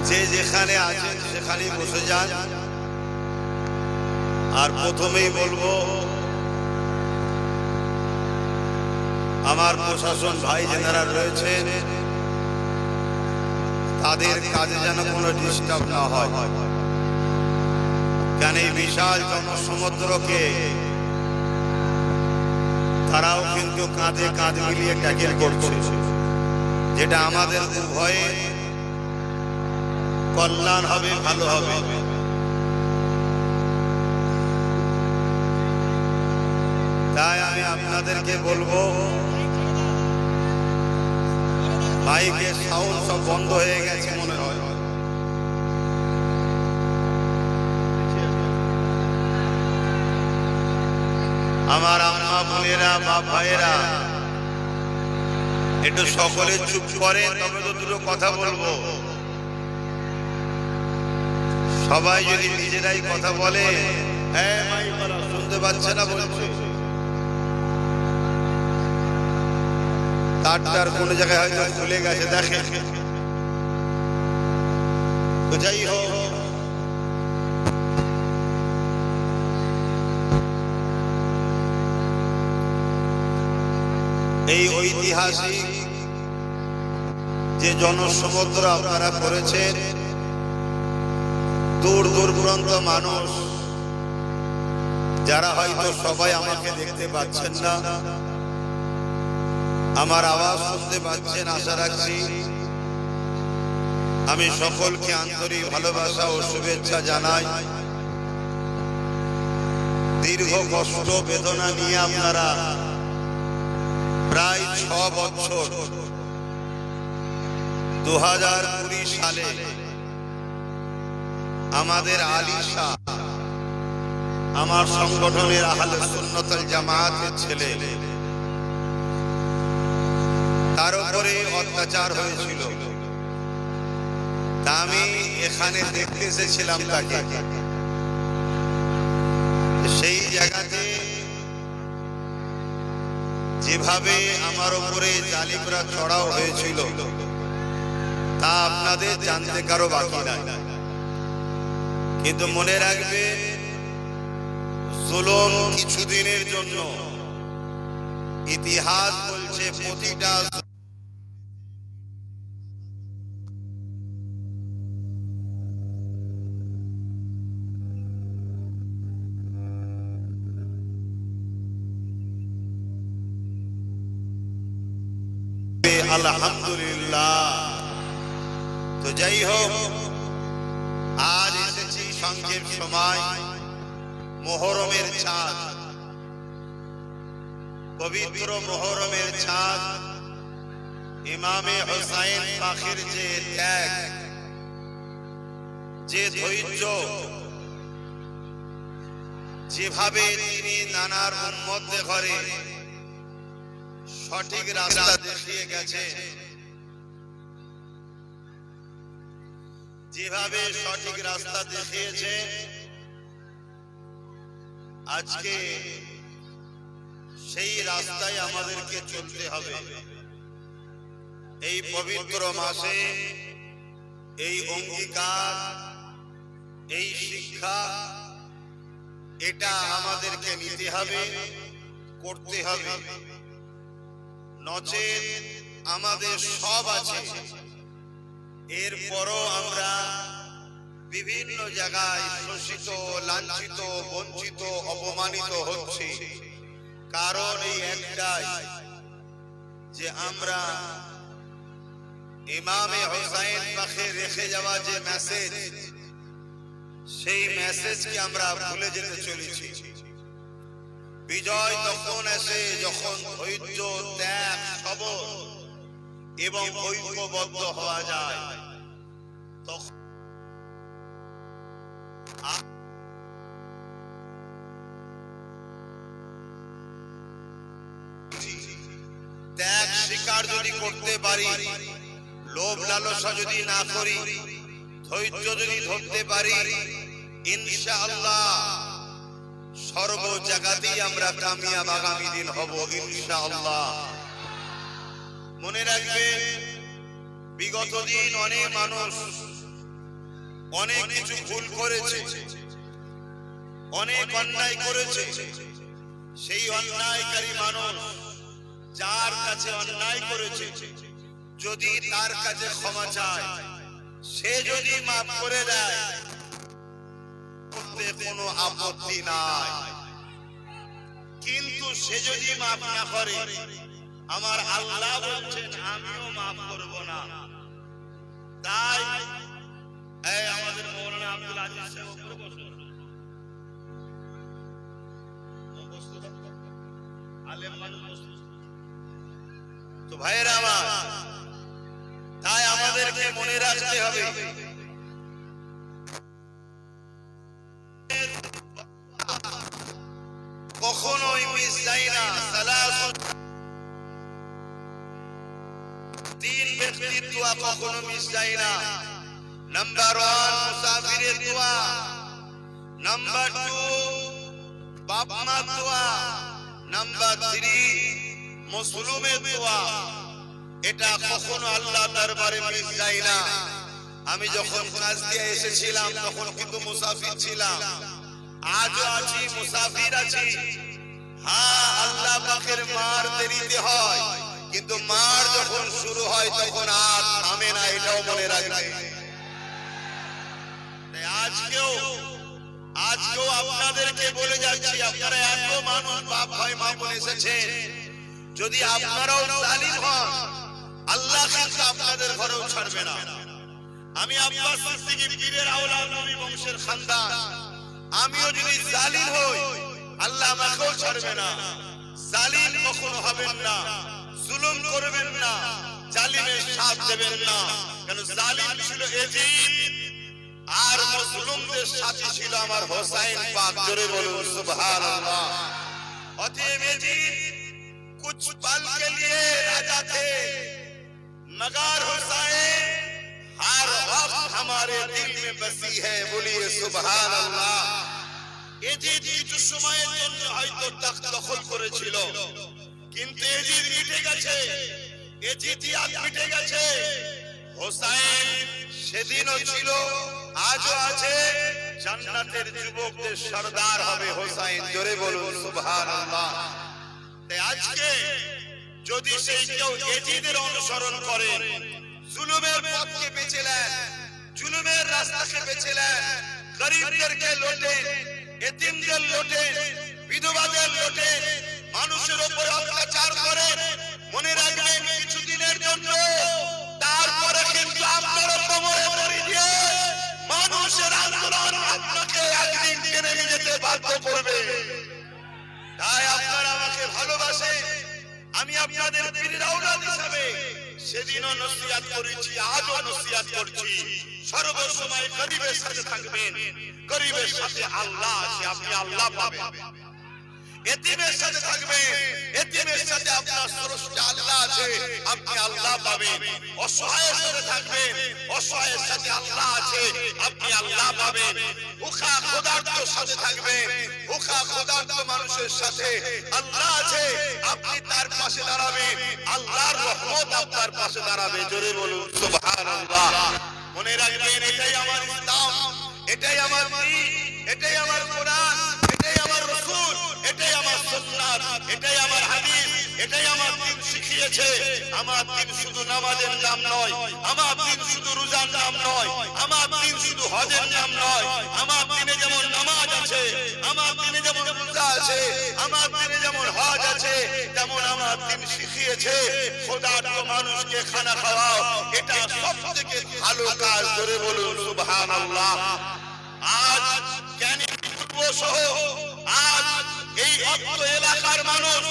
যে যেখানে আছেন সেখানেই বসে যান। আর প্রথমেই বলবো, আমার প্রশাসন ভাই যারা রয়েছেন তাদের কাজে যেন কোনো ডিস্টার্ব না হয়, কেন এই বিশাল জনসমুদ্রকে তারাও কিন্তু কাঁধে কাঁধ মিলিয়ে ট্যাকেল করছে, যেটা আমাদের উভয়ে কল্যাণ হবে, ভালো হবে। তাই আমি আপনাদেরকে বলবো, মাইকের সাউন্ড সব বন্ধ হয়ে গেছে মনে হয়। আমার আম্মা বোনেরা, বাপ ভাইয়েরা, একটু সকলে চুপ করে, তবে তো দুটো কথা বলবো। সবাই যদি নিজেরাই কথা বলে, হ্যাঁ শুনতে পাচ্ছে না বলছে, তার কোন জায়গায় হয়তো খুলে গেছে, দেখে। তো যাই হোক, এই ঐতিহাসিক যে জনসমুদ্র আপনারা করেছেন, দূর দূর দূরান্ত মানুষ যারা হয়তো সবাই আমাকে দেখতে পাচ্ছেন না, আমার আওয়াজ শুনতে পাচ্ছেন আশা রাখছি। আমি সকলকে আন্তরিক ভালোবাসা ও শুভেচ্ছা জানাই। দীর্ঘ কষ্ট বেদনা নিয়ে আপনারা প্রায় 6 বছর 2020 সালে আমাদের আলিশা, আমার সংগঠনের আহলে সুন্নাত ওয়াল জামাতের ছেলে, তার উপরে অত্যাচার হয়েছিল। তা আমি এখানে দেখতে এসেছিলাম তাকে। সেই জায়গাতে যেভাবে আমার উপরে জালিমরা চড়াও হয়েছিল তা আপনাদের জানতে কারো বাকি নাই। কিন্তু মনে রাখবে, জুলুম কিছুদিনের জন্য, ইতিহাস বলছে প্রতিটা আলহামদুলিল্লাহ। তো যাই হোক, আজ এসেছি সংক্ষেপ সময়, মুহররমের চাঁদ, পবিত্র মুহররমের চাঁদ, ইমামে হুসাইন পাখির যে ত্যাগ, যে ধৈর্য, যেভাবে তিনি নানার উম্মতদের ঘরে সঠিক রাস্তা দেখিয়ে গেছে, যেভাবে সঠিক রাস্তা দেখিয়েছে, আজকে সেই রাস্তায় আমাদেরকে চলতে হবে। এই পবিত্র মাসে এই অঙ্গীকার, এই শিক্ষা, এটা আমাদেরকে নিতে হবে, করতে হবে। নচেত আমাদের সব আছে, এরপরও আমরা বিভিন্ন জায়গায় শোষিত, লাঞ্ছিত, বঞ্চিত, অপমানিত হচ্ছি। কারণ এই একটাই, যে আমরা ইমামে হুসাইন পাখে রেখে যাওয়া যে মেসেজ, সেই মেসেজকে আমরা ভুলে যেতে চলেছি। বিজয় তখন আসে যখন ধৈর্য, ত্যাগ, সবর এবং ঐক্যবদ্ধ হওয়া যায়। তখন ত্যাগ স্বীকার যদি করতে পারি, লোভ লালসা যদি না করি, ধৈর্য যদি ধরতে পারি, ইনশাআল্লাহ সর্ব জায়গাতেই আমরা কামিয়াব আগামী দিন হব ইনশাআল্লাহ। মনে রাখবে, বিগত দিন অনেক মানুষ অনেক কিছু ভুল করেছে, অনেক অন্যায় করেছে। সেই অন্যায়কারী মানুষ যার কাছে অন্যায় করেছে, যদি তার কাছে ক্ষমা চায়, সে যদি মাফ করে দেয়, করতে কোনো আপত্তি নাই। কিন্তু সে যদি মাফ না করে, আমার আল্লাহ বলছেন আমিও মাফ করব না। তাই আমাদের মৌলানা আব্দুল আজিজ সাহেব উপরে বসুন, আলেম মানুষ বসুন। তো ভাইয়েরা আমার, তাই আমাদেরকে মনে রাখতে হবে, কখনোই মিস যায় না। তিন ব্যক্তির দোয়া কখনো মিস যায় না। নাম্বার 1 মুসাফিরের দোয়া, নাম্বার 2 বাপ মার দোয়া, নাম্বার 3 মুসলিমের দোয়া। এটা কখনো আল্লাহ দরবারে মিস যায় না। আমি যখন কাজ দিয়ে এসেছিলাম তখন কিন্তু মুসাফির ছিলাম, আজও আছি, মুসাফির আছি। হ্যাঁ, আল্লাহ পাকের মার দেরিতে হয়, কিন্তু মার যখন শুরু হয় তখন আর থামে না, এটাও মনে রাখবে। আজকেও আপনাদেরকে বলে যাচ্ছি, আপনারা এত মানুষ বাপ ভাই মা বোন এসেছেন, যদি আপনারাও জালিম হন, আল্লাহ কিন্তু আপনাদের ঘরেও ছাড়বে না। আমি আব্বাস সিদ্দিকী পীরের আওলাদ, নবী বংশের খানদান, আমিও যদি জালিম হই, আল্লাহ আমাকেও ছাড়বে না। জালিম কখনো হবেন না, জুলুম করবেন না, জালিমের সাথ দেবেন না। কারণ জালিম ছিল এজিদ, আর মজলুমদের সাথী ছিল আমার হোসাইন পাক। জোরে বলুন সুবহানাল্লাহ। অতএব এজিদ कुछ पल के लिए राजा थे, मगर हुसैन हर वक्त हमारे दिल में बसी है। बोलिए सुभान अल्लाह। এজিদ কিছু সময়ের জন্য হয়তো তখ্ত দখল করেছিল, কিন্তু এজিদ মিটে গেছে, এজিদিয়াত মিটে গেছে। হোসেন সেদিনও ছিল, আজও আছে, জান্নাতের যুবকদের সরদার হবে হোসেন। জোরে বলুন সুবহানাল্লাহ। তাই আজকে যদি সেই কেউ এজিদের অনুসরণ করে, জুলুমের পথকে বেছে নেন, জুলুমের রাস্তাকে বেছে নেন, গরিবদেরকে লোটেন, এতিমদের লোটেন, বিধবাদের লোটেন, মানুষের উপর অত্যাচার করেন, মনে রাখবেন কিছুদিনের জন্য, তারপরে কিন্তু আপনার কোমরে দড়ি দিয়ে মানুষের আন্দোলন আপনাকে একদিন টেনে নিয়ে যেতে বাধ্য করবে। তাই আপনারা আমাকে ভালোবাসে, আমি আপনাদের পীরের আওলাদ হিসাবে সেদিনও নসিহত করেছি, আজও নসিহত করছি, সর্বসময় গরিবের সাথে থাকবেন। গরিবের সাথে আল্লাহ আছে, আপনি আল্লাহ পাবেন। এতিমের সাথে থাকবেন, এতিমের সাথে আপনার স্রষ্টা আল্লাহ আছে, আপনি আল্লাহ পাবেন। অসহায়ের সাথে থাকবেন, অসহায়ের সাথে আল্লাহ আছে, আপনি আল্লাহ পাবেন। ভুখা ক্ষুধার্তর সাথে থাকবেন, ভুখা ক্ষুধার্ত মানুষের সাথে আল্লাহ আছে, আপনি তার পাশে দাঁড়াবেন, আল্লাহর রহমত আপনার পাশে দাঁড়াবে। জোরে বলুন সুবহানাল্লাহ। মনে রাখবেন, এটাই আমার ইসলাম, এটাই আমার দ্বীন, এটাই আমার কোরআন, এটাই আমার রাসূল, এটাই আমার সুন্নাত, এটাই আমার হাদিস, এটাই আমার দ্বীন শিখিয়েছে। আমার দ্বীন শুধু নামাজের নাম নয়, আমার দ্বীন শুধু রোজার নাম নয়, আমার দ্বীন শুধু হজের নাম নয়। আমার দ্বীনে যেমন নামাজ আছে, আমার দ্বীনে যেমন রোজা আছে, আমার দ্বীনে যেমন হজ আছে, তেমন আমার দ্বীন শিখিয়েছে খোদার্ত মানুষকে খানা খাওয়াও। এটা সবথেকে ভালো কাজ। করে বলুন সুবহানাল্লাহ। আজ জ্ঞানী পূর্ব সহ আজ এই অত্র এলাকার মানুষ,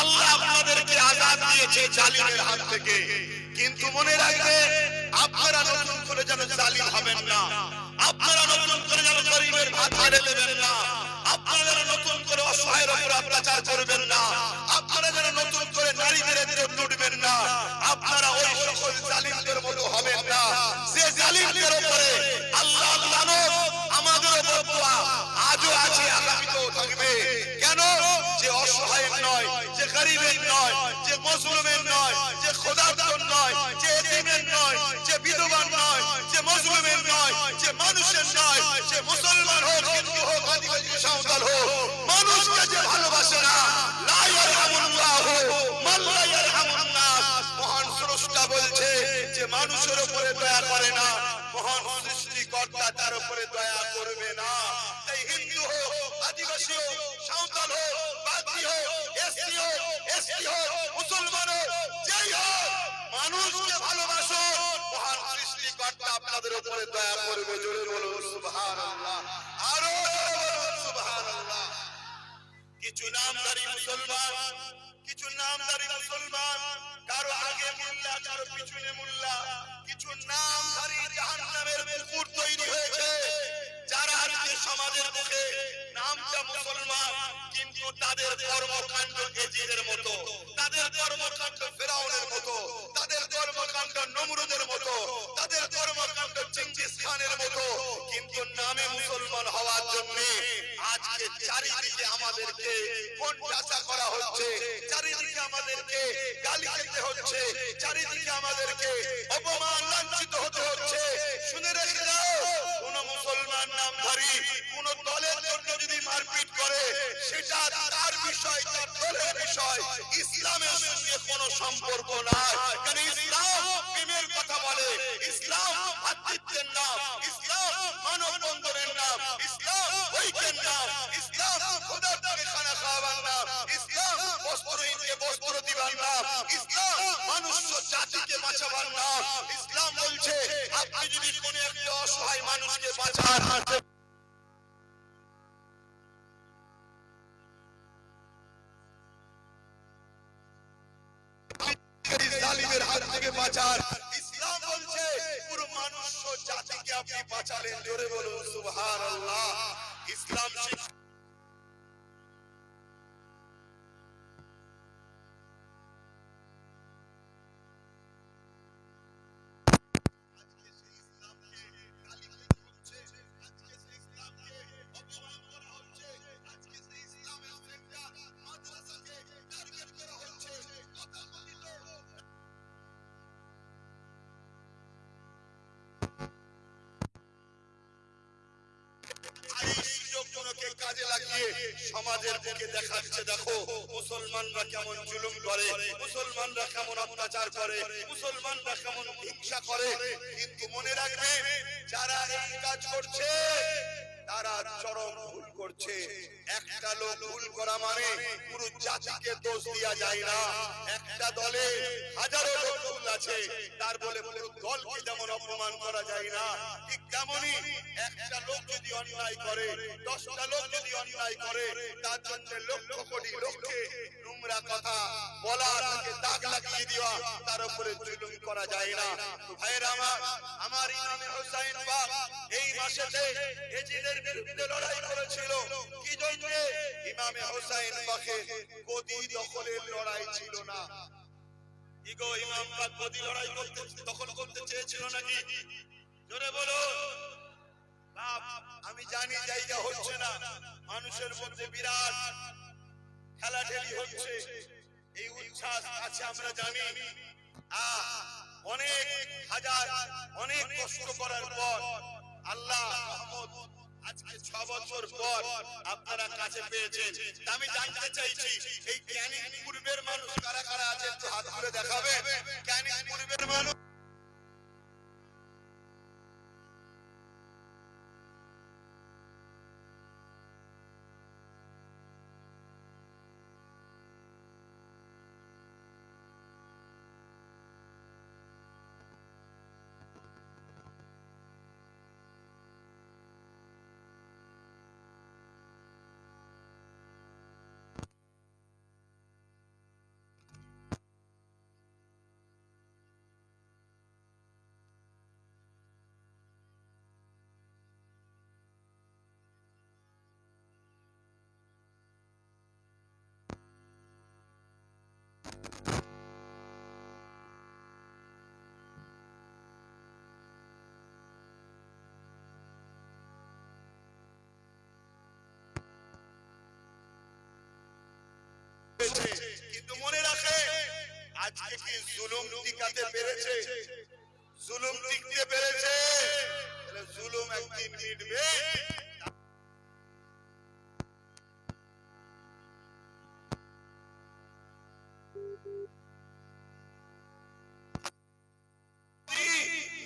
আল্লাহ আপনাদেরকে আজাদ দিয়েছে জালিমের হাত থেকে। কিন্তু মনে রাখবেন, আপনারা নতুন করে যেন জালিম হবেন না, আপনারা নতুন করে যেন গরিবের ভাত কেড়ে নেবেন না, আপনারা যেন নতুন করে অসহায়ের উপর অত্যাচার করবেন না, আপনারা যেন নতুন করে নারীদের উপর লুটবেন না, আপনারা ওই সকল জালিমদের মতো হবেন না যে জালিমদের উপরে আল্লাহ লানত আমাদের উপর দোয়া আজও আছে, আগামীতেও থাকবে। কেন? যে অসহায়ের নয়, যে গরিবের নয়, যে মজলুমের নয়, যে খোদার নয়, যে এতিমের নয়, যে বিধবার নয়, যে মজলুমের নয়, যে মানুষের নয়, সে মুসলমান হোক, হিন্দু হোক, আদিবাসী সাঁওতাল হোক, মানুষকে যে ভালোবাসে না, লা ইয়ারহামুল্লাহু মান লা ইয়ারহামুন নাস। মহান স্রষ্টা বলছে যে মানুষের উপরে দয়া করে না, মহান সৃষ্টিকর্তা তার উপরে দয়া করবে না। তাই হিন্দু হোক, আদিবাসী হোক, সাঁওতাল হোক, বাগদি হোক, এসসি হোক, এসটি হোক, মুসলমান হোক, যেই হোক, মানুষকে ভালোবাসো, মহান সৃষ্টিকর্তা আপনাদের উপরে দয়া করবে। জোরে বলুন সুবহানাল্লাহ, আরো জোরে বলুন সুবহানাল্লাহ। কিছু নামধারী মুসলমান, কিছু নামধারী মুসলমান, কারো আগে মোল্লা, কারো পিছনে মোল্লা, কিছু নামধারী জাহান্নামের কুকুর তৈরি হয়েছে, যারা আজকে সমাজের মুখে নামটা মুসলমান, কিন্তু তাদের কর্মকাণ্ড এজিদের মতো, তাদের কর্মকাণ্ড ফেরাউনের মতো, তাদের কর্মকাণ্ড নমরুদের মতো, তাদের কর্মকাণ্ড চেঙ্গিস খানের মতো। কিন্তু নামে মুসলমান হওয়ার জন্য আজকে চারিদিকে আমাদেরকে কোণঠাসা করা হচ্ছে, চারিদিকে আমাদেরকে গালি খেতে হচ্ছে, চারিদিকে আমাদেরকে অপমান লাঞ্ছিত হতে হচ্ছে। শুনে রেখে দাও, কোন মুসলমান নামধারী কোন দলের জন্য যদি মারপিট করে, সেটা তার বিষয়, তার দলের বিষয়, ইসলামের সঙ্গে কোনো সম্পর্ক নাই। কারণ ইসলাম প্রেমের কথা বলে, ইসলাম ভাতৃত্বের নাম, ইসলাম মানব বন্ধনের নাম, ইসলাম ঐক্যের নাম, ইসলাম খোদার থেকে খানা খাওয়াবার নাম, ইসলাম বস্ত্রহীনকে বস্ত্র দিবার নাম, ইসলাম মানুষ জাতিকে বাঁচাবার নাম। ইসলাম বলছে আপনি যদি কোনো একটা অসহায় মানুষকে বাঁচান, জালিমের হাত থেকে বাঁচান, ইসলাম বলছে পুরো মানুষ জাতিকে আপনি বাঁচালেন। জোরে বলুন সুবহানাল্লাহ। ইসলাম কাজে লাগিয়ে সমাজের বুকে দেখাচ্ছে, দেখো মুসলমানরা কেমন জুলুম করে, মুসলমানরা কেমন অত্যাচার করে, মুসলমানরা কেমন হিংসা করে। কিন্তু মনে রাখবে, যারা এই কাজ করছে তারা চরম ভুল করছে। একটা লোক ভুল করা মানে পুরো জাতিকে দোষ দেওয়া যায় না। একটা দলে হাজারো লোক ভুল আছে, তার বলে পুরো দলকে যেমন অপমান করা যায় না, ঠিক তেমনি একটা লোক যদি অন্যায় করে, 10টা লোক যদি অন্যায় করে, তার জন্য লক্ষ কোটি লোককে নোংরা কথা বলা, তাকে দাগ লাগিয়ে দেওয়া, তার উপরে জুলুম করা যায় না। তো ভাইরা আমার ইমামে হোসেন বাপ এই মাসেতে এজিদের বিরুদ্ধে লড়াই করেছিল। কি জন্য? ইমামে হোসেন বাকে গদি দখলের লড়াই ছিল না। ইগো ইমাম বাক গদি লড়াই করতে, দখল করতে চেয়েছিল নাকি? জোরে বলো। বাপ, আমি জানি জায়গা হচ্ছে না, মানুষের মধ্যে বিরাট খেলাঠেলি হচ্ছে, এই উচ্ছ্বাস আছে আমরা জানি। অনেক হাজার, অনেক কষ্ট করার পর আল্লাহ রহমত আজকে 6 বছর পর আপনারা কাছে পেয়েছেন। আমি জানতে চাইছি এই ক্যানিং পূর্বের মানুষ কারা কারা আছে, একটু হাত তুলে দেখাবে। ক্যানিং পূর্বের মানুষ কিন্তু মনে রাখে, আজকে কি জুলুম টিকাতে পেরেছে? জুলুম টিকতে পেরেছে? তাহলে জুলুম একদিন মিটবে।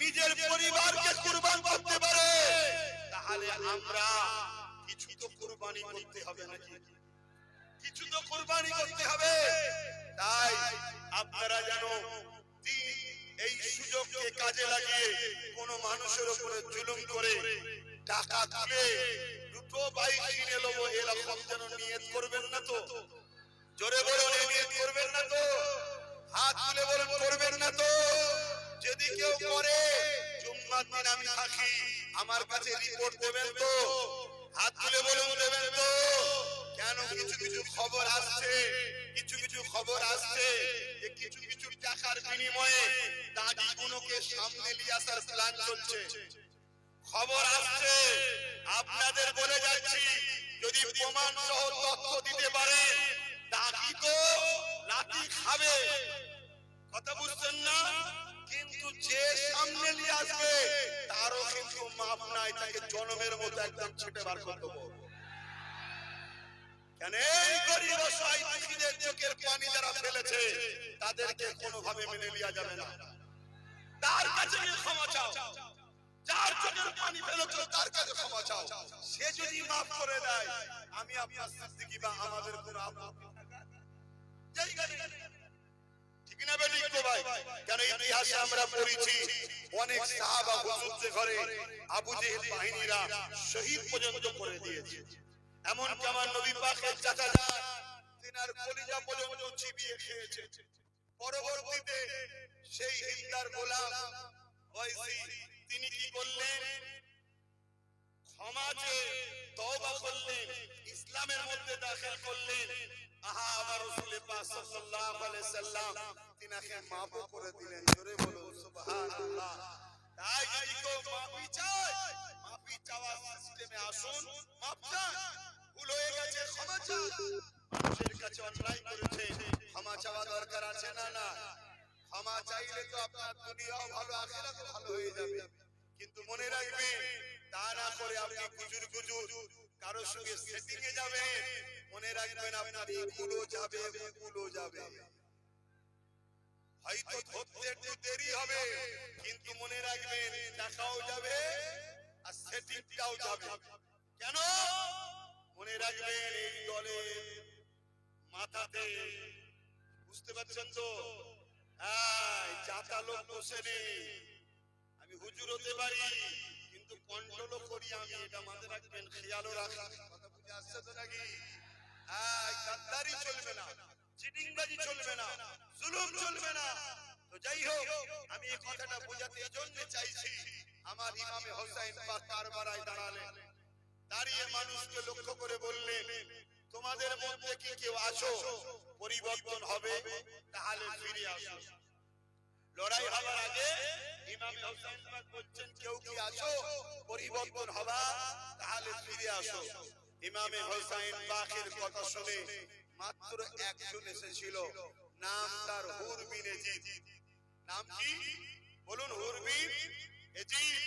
নিজের পরিবারকে কুরবান করতে পারে তাহলে আমরা কিছু তো কুরবানি করতে হবে নাকি? কিছু তো কুরবানি করতে হবে। তাই আপনারা যেন এই সুযোগকে কাজে লাগিয়ে কোন মানুষের উপরে জুলুম করে টাকা তুলে দুটো বাইক কিনে নেব এরকম যেন নিয়ত করবেন না তো। জোরে বলুন, নিয়ত করবেন না তো। হাত তুলে বলুন, করবেন না তো। যদি কেউ করে জুম্মার দিন আমি থাকি, আমার কাছে রিপোর্ট দেবেন তো। হাত তুলে বলুন, দেবেন তো। কেন কিছু কিছু খবর আসছে, কিছু কিছু খবর আসছে যে কিছু কিছু টাকার বিনিময়ে দাঁড়িগুলোকে সামনে নিয়ে আসার প্ল্যান চলছে। খবর আসছে, আপনাদের বলে যাচ্ছি, যদি প্রমাণ সহ তথ্য দিতে পারে দাঁড়ি তো লাঠি খাবে। কথা বুঝছেন না? কিন্তু যে সামনে নিয়ে আসবে তারও কিন্তু মাপ নাই, তাকে জনমের মতো একদম ছেটে বার করে দেবো। কেন এই গরিব অসহায় দুঃখীদের চোখের পানি যারা ফেলেছে তাদেরকে কোনোভাবে মেনে নেওয়া যাবে না। তার কাছে ক্ষমা চাও, যার চোখের পানি ফেলেছে তার কাছে ক্ষমা চাও। সে যদি মাফ করে দেয়, আমি আপনার সিদ্দিকী বা আমাদের কোনো আপত্তি ঠিক না বেঠিক তো ভাই? কেন ইতিহাসে আমরা পড়েছি অনেক সাহাবা হুজুরদের ঘরে আবু জেহেল বাহিনীরা শহীদ পর্যন্ত করে দিয়েছে। এমন কি আমার নবী পাকের চাচা তিনার কলিজা পর্যন্ত চিবিয়ে খেয়েছে। পরবর্তীতে সেই হিন্দার গোলাম ওয়াইসি তিনি কি করলেন? ক্ষমা চেয়ে তওবা করলেন, ইসলামের মধ্যে দাখিল করলেন। আহা, আমার রাসূল পাক সাল্লাল্লাহু আলাইহি সাল্লাম তিনাকে মাফ করে দিলেন। জোরে বলুন সুবহানাল্লাহ। তাই যদি কেউ মাফি চায়, মাফি চাওয়ার সিস্টেমে আসুন, মাফ চান, ভুল হয়ে গেছে ক্ষমা চান। মানুষের কাছে অন্যায় করেছে, ক্ষমা চাওয়া দরকার আছে না? না, ক্ষমা চাইলে তো আপনার দুনিয়াও ভালো, আখিরাতও ভালো হয়ে যাবে। কিন্তু মনে রাখবেন, তা না করে আপনি গুজুর গুজুর কারো সঙ্গে সেটিং এ যাবেন, মনে রাখবেন আপনার এগুলো যাবে, ওগুলো যাবে। হয়তো ধরতে একটু দেরি হবে, কিন্তু মনে রাখবেন টাকাও যাবে আর সেটিংটাও যাবে। কেন? মনে রাখবেন এই দলে মাথাতে, বুঝতে পারছেন তো, জাতা লোক বসে নেই। আমি হুজুর হতে পারি কিন্তু কন্ট্রোলও করি আমি, এটা মাথায় রাখবেন, খেয়ালও রাখবেন। কথা বুঝে আসছে তো নাকি? গাদ্দারি চলবে না, চিটিংবাজি চলবে না, জুলুম চলবে না। তো যাই হোক, আমি এই কথাটা বোঝাতে জন্য চাইছি, আমার ইমামে হোসেন পাক কারবালায় দাঁড়ালেন, দাঁড়িয়ে মানুষকে লক্ষ্য করে বললেন, তোমাদের মধ্যে কি কেউ আসো, পরিবর্তন হবে, তাহলে ফিরে আসো। লড়াই হবার আগে ইমামে হোসেন পাক বলছেন, কেউ কি আসো, পরিবর্তন হবা, তাহলে ফিরে আসো। ইমামে হোসেন পাকের কথা শুনে মাত্র একজন এসেছিল, নাম তার হুরবিন এজিদ। নাম কি বলুন? হুরবিন এজিদ।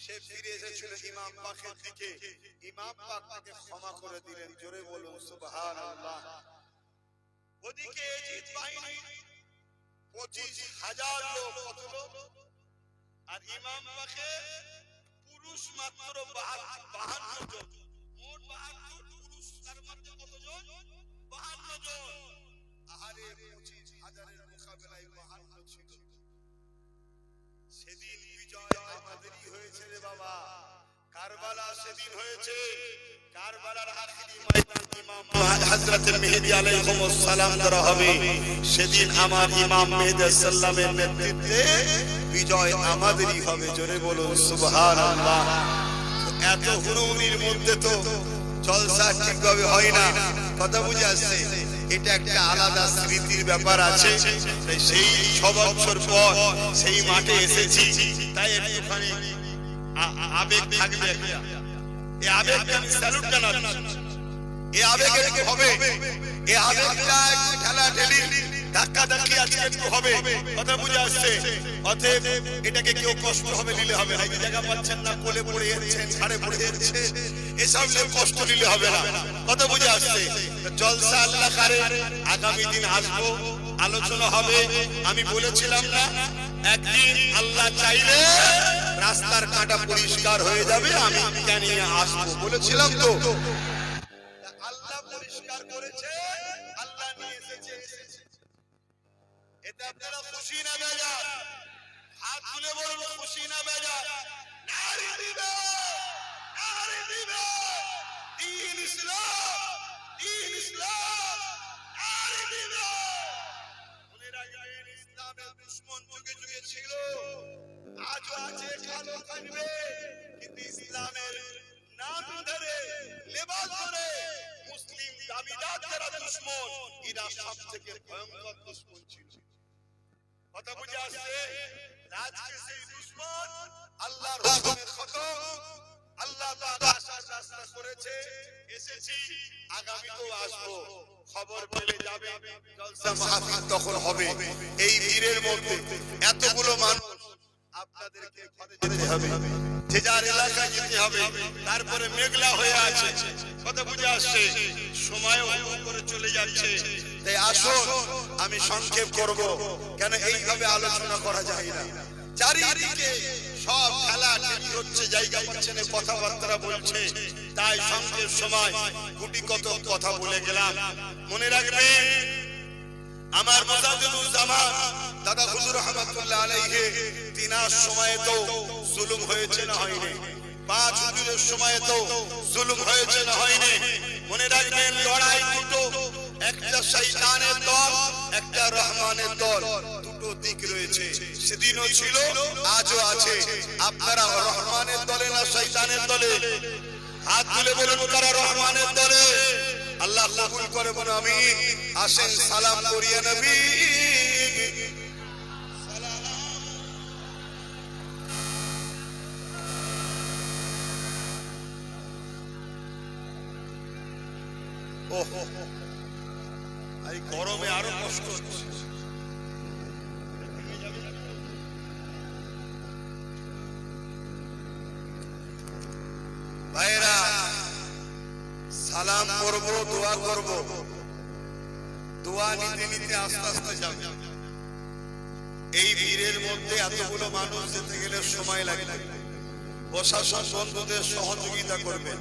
সে ফিরে এসেছিল ইমাম পাকের দিকে, ইমাম পাক তাকে ক্ষমা করে দিলেন। জোরে বলুন সুবহানাল্লাহ। ওদিকে এজিদ বাহিনী 25,000 লোক, কত লোক? আর ইমাম পাকে পুরুষ মাত্র 52 জন, মোট 52 পুরুষ, তার মধ্যে কতজন? 52 জন। আরে 25,000-এর মোকাবেলায় 52 ছিল। সেদিন বিজয় আমাদেরই হয়েছে রে বাবা। কারবালা সেদিন হয়েছে, কারবালার আখিরি ময়দান ইমাম হযরত মেহেদী আলাইহিস সালাম দ্বারা হবে। সেদিন আমার ইমাম মেহেদী সাল্লামের নেতৃত্বে বিজয় আমাদেরই হবে। জোরে বলুন সুবহানাল্লাহ। এত হুরুরির মধ্যে তো জলসা ঠিকভাবে হয় না। কথা বুঝে আসছে? এটা একটা আলাদা স্মৃতির ব্যাপার আছে। তাই সেই 6 বছর পর সেই মাঠে এসেছি, তাই একটুখানি আবেগ থাকবে। এই আবেগকে আমি স্যালুট জানাচ্ছি। এই আবেগে কি হবে? এই আবেগটা ঠেলা ঠেলি, ধাক্কা ধাক্কি আজকে একটু হবে, কথা বুঝে আসছে। অতএব এটাকে কেউ কষ্ট হবে নিলে হবে না। এই জায়গা পাচ্ছেন না, কোলে পড়ে যাচ্ছেন, ছাড়ে পড়ে যাচ্ছে, এসব নিয়ে কষ্ট নিলে হবে না, কথা বুঝে আসছে। জলসা আল্লাহ করে, আগামী দিন আসবো, আলোচনা হবে। আমি বলেছিলাম না একদিন আল্লাহ চাইলে রাস্তার কাঁটা পরিষ্কার হয়ে যাবে, আমি জানিয়ে আসবো, বলেছিলাম তো। আল্লাহ পরিষ্কার করেছে, আল্লাহ নিয়ে এসেছে। এতে আপনারা খুশি না বেজার? হাত তুলে বলুন খুশি না বেজার? নারী দিবে, নারী দিবে, দ্বীন ইসলাম, দ্বীন ইসলাম, নারী দিবে। মনে রাখবেন, ইসলামের দুশমন যুগে যুগে ছিল, আজও আছে, কালও থাকবে, কিন্তু ইসলামের নাম ধরে, লেবাস ধরে মুসলিম দাবিদার যারা দুশমন, এরা সবথেকে ভয়ঙ্কর দুশমন ছিল, কথা বুঝে আসছে। আজকে সেই দুশমন আল্লাহর হুকুমের খতম, আল্লাহ তাআলা আসার রাস্তা করেছে, এসেছি, আগামীতেও আসবো। খবর পেলে যাবে, জলসা মাহফিল তখন হবে। এই ভিড়ের মধ্যে এতগুলো মানুষ, আপনাদেরকে ঘরে যেতে হবে, যে যার এলাকায় যেতে হবে। তারপরে মেঘলা হয়ে আছে, কথা বুঝে আসছে, সময়ও করে চলে যাচ্ছে। তাই আসুন, আমি সংক্ষেপ করব, কেন এইভাবে আলোচনা করা যায় না। চারিদিকে সব খেলা খেলি হচ্ছে, জায়গা পাচ্ছে না, কথাবার্তা বলছে, তাই সংক্ষেপ সময় গুটি কত কথা বলে গেলাম। মনে রাখবেন, আমার মুজাদ্দিদুজ্জামান দাদা হুজুর রহমাতুল্লাহ আলাইহি, তিনার সময়ে তো জুলুম হয়েছে না হয়নি? পাঁচ হুজুরের সময়ে তো জুলুম হয়েছে না হয়নি? মনে রাখবেন, লড়াই দুটো, একটা শয়তানের দল, একটা রহমানের দল, দুটো দিক রয়েছে। সেদিনও ছিল, আজও আছে। আপনারা রহমানের দলে না শয়তানের দলে? হাত তুলে বলুন কারা রহমানের দলে। আল্লাহ কবুল করে বলো আমিন। আসেন সালাম করিয়ে নবী। ওহো, এই গরমে আরো কষ্ট হচ্ছে। ভাইরা, সালাম করব, দোয়া করব, দোয়া নিতে নিতে আস্তে আস্তে যাবে। এই ভিড়ের মধ্যে এতগুলো মানুষ যেতে গেলে সময় লাগে। প্রশাসন বন্ধুদের সহযোগিতা করবেন,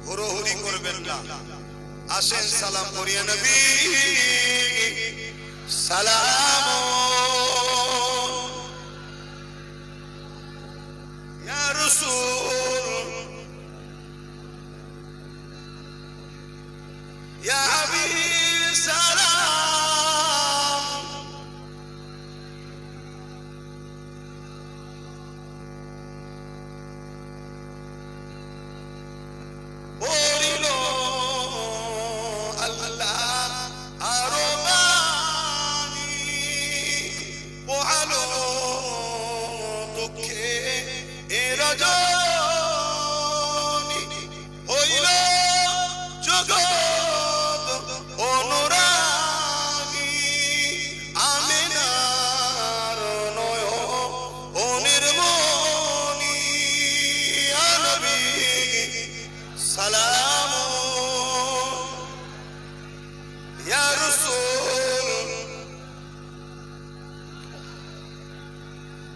হুড়োহুড়ি করবেন না। আসেন সালাম করিয়ে নবী। সালাম ইয়া রাসূল, ইয়া হাবিব, সালাম। বলিল আল্লাহ আরো বাণী, পোহালো দুঃখে এ রজনী, হইল জগৎ অনুরাগী, আমিনার নয়নের মণি, ইয়া নবী সালাম, ইয়া রাসূল,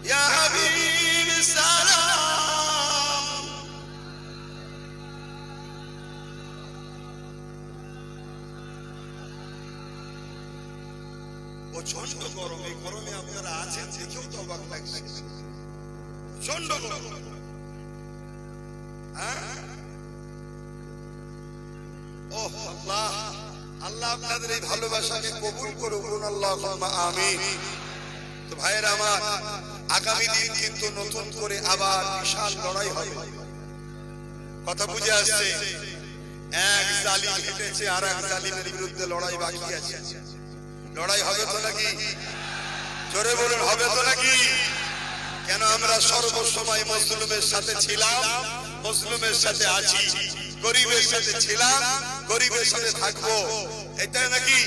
ইয়া হাবিব, সালাম। প্রচন্ড গরম, এই গরমে আপনারা আছেন, দেখেও তো অবাক লাগছে। প্রচন্ড গরম, ওহ আল্লাহ, আল্লাহ আপনাদের এই ভালোবাসাকে কবুল করুন, আল্লাহুম্মা আমিন। তো ভাইয়েরা আমার, আগামী দিন কিন্তু নতুন করে আবার বিশাল লড়াই হবে, কথা বুঝে আসছে। এক জালিম হেঁটেছে, আর এক জালিমের বিরুদ্ধে লড়াই বাকি আছে। লড়াই হবে তো নাকি? জোরে বলুন, হবে তো নাকি? কেন আমরা সর্বসময় মুসলিমের সাথে ছিলাম, মুসলিমের সাথে আছি, গরিবের সাথে ছিলাম, গরিবের সাথে থাকবো, এটা নাকি?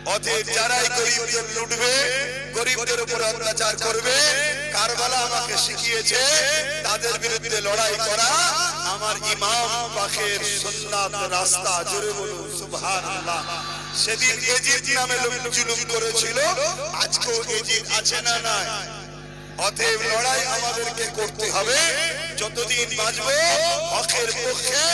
অতএব যারাই গরিবদের লুটবে, গরিবদের উপর অত্যাচার করবে, কারবালা আমাকে শিখিয়েছে তাদের বিরুদ্ধে লড়াই করা আমার ইমাম পাকের সুন্নাত রাস্তা। জোরে বলুন সুবহানাল্লাহ। সেদিন এজিদ নামে লোক জুলুম করেছিল, আজকেও এজিদ আছে না নাই? অতএব লড়াই আমাদেরকে করতে হবে। যতদিন বাঁচব হকের পক্ষে,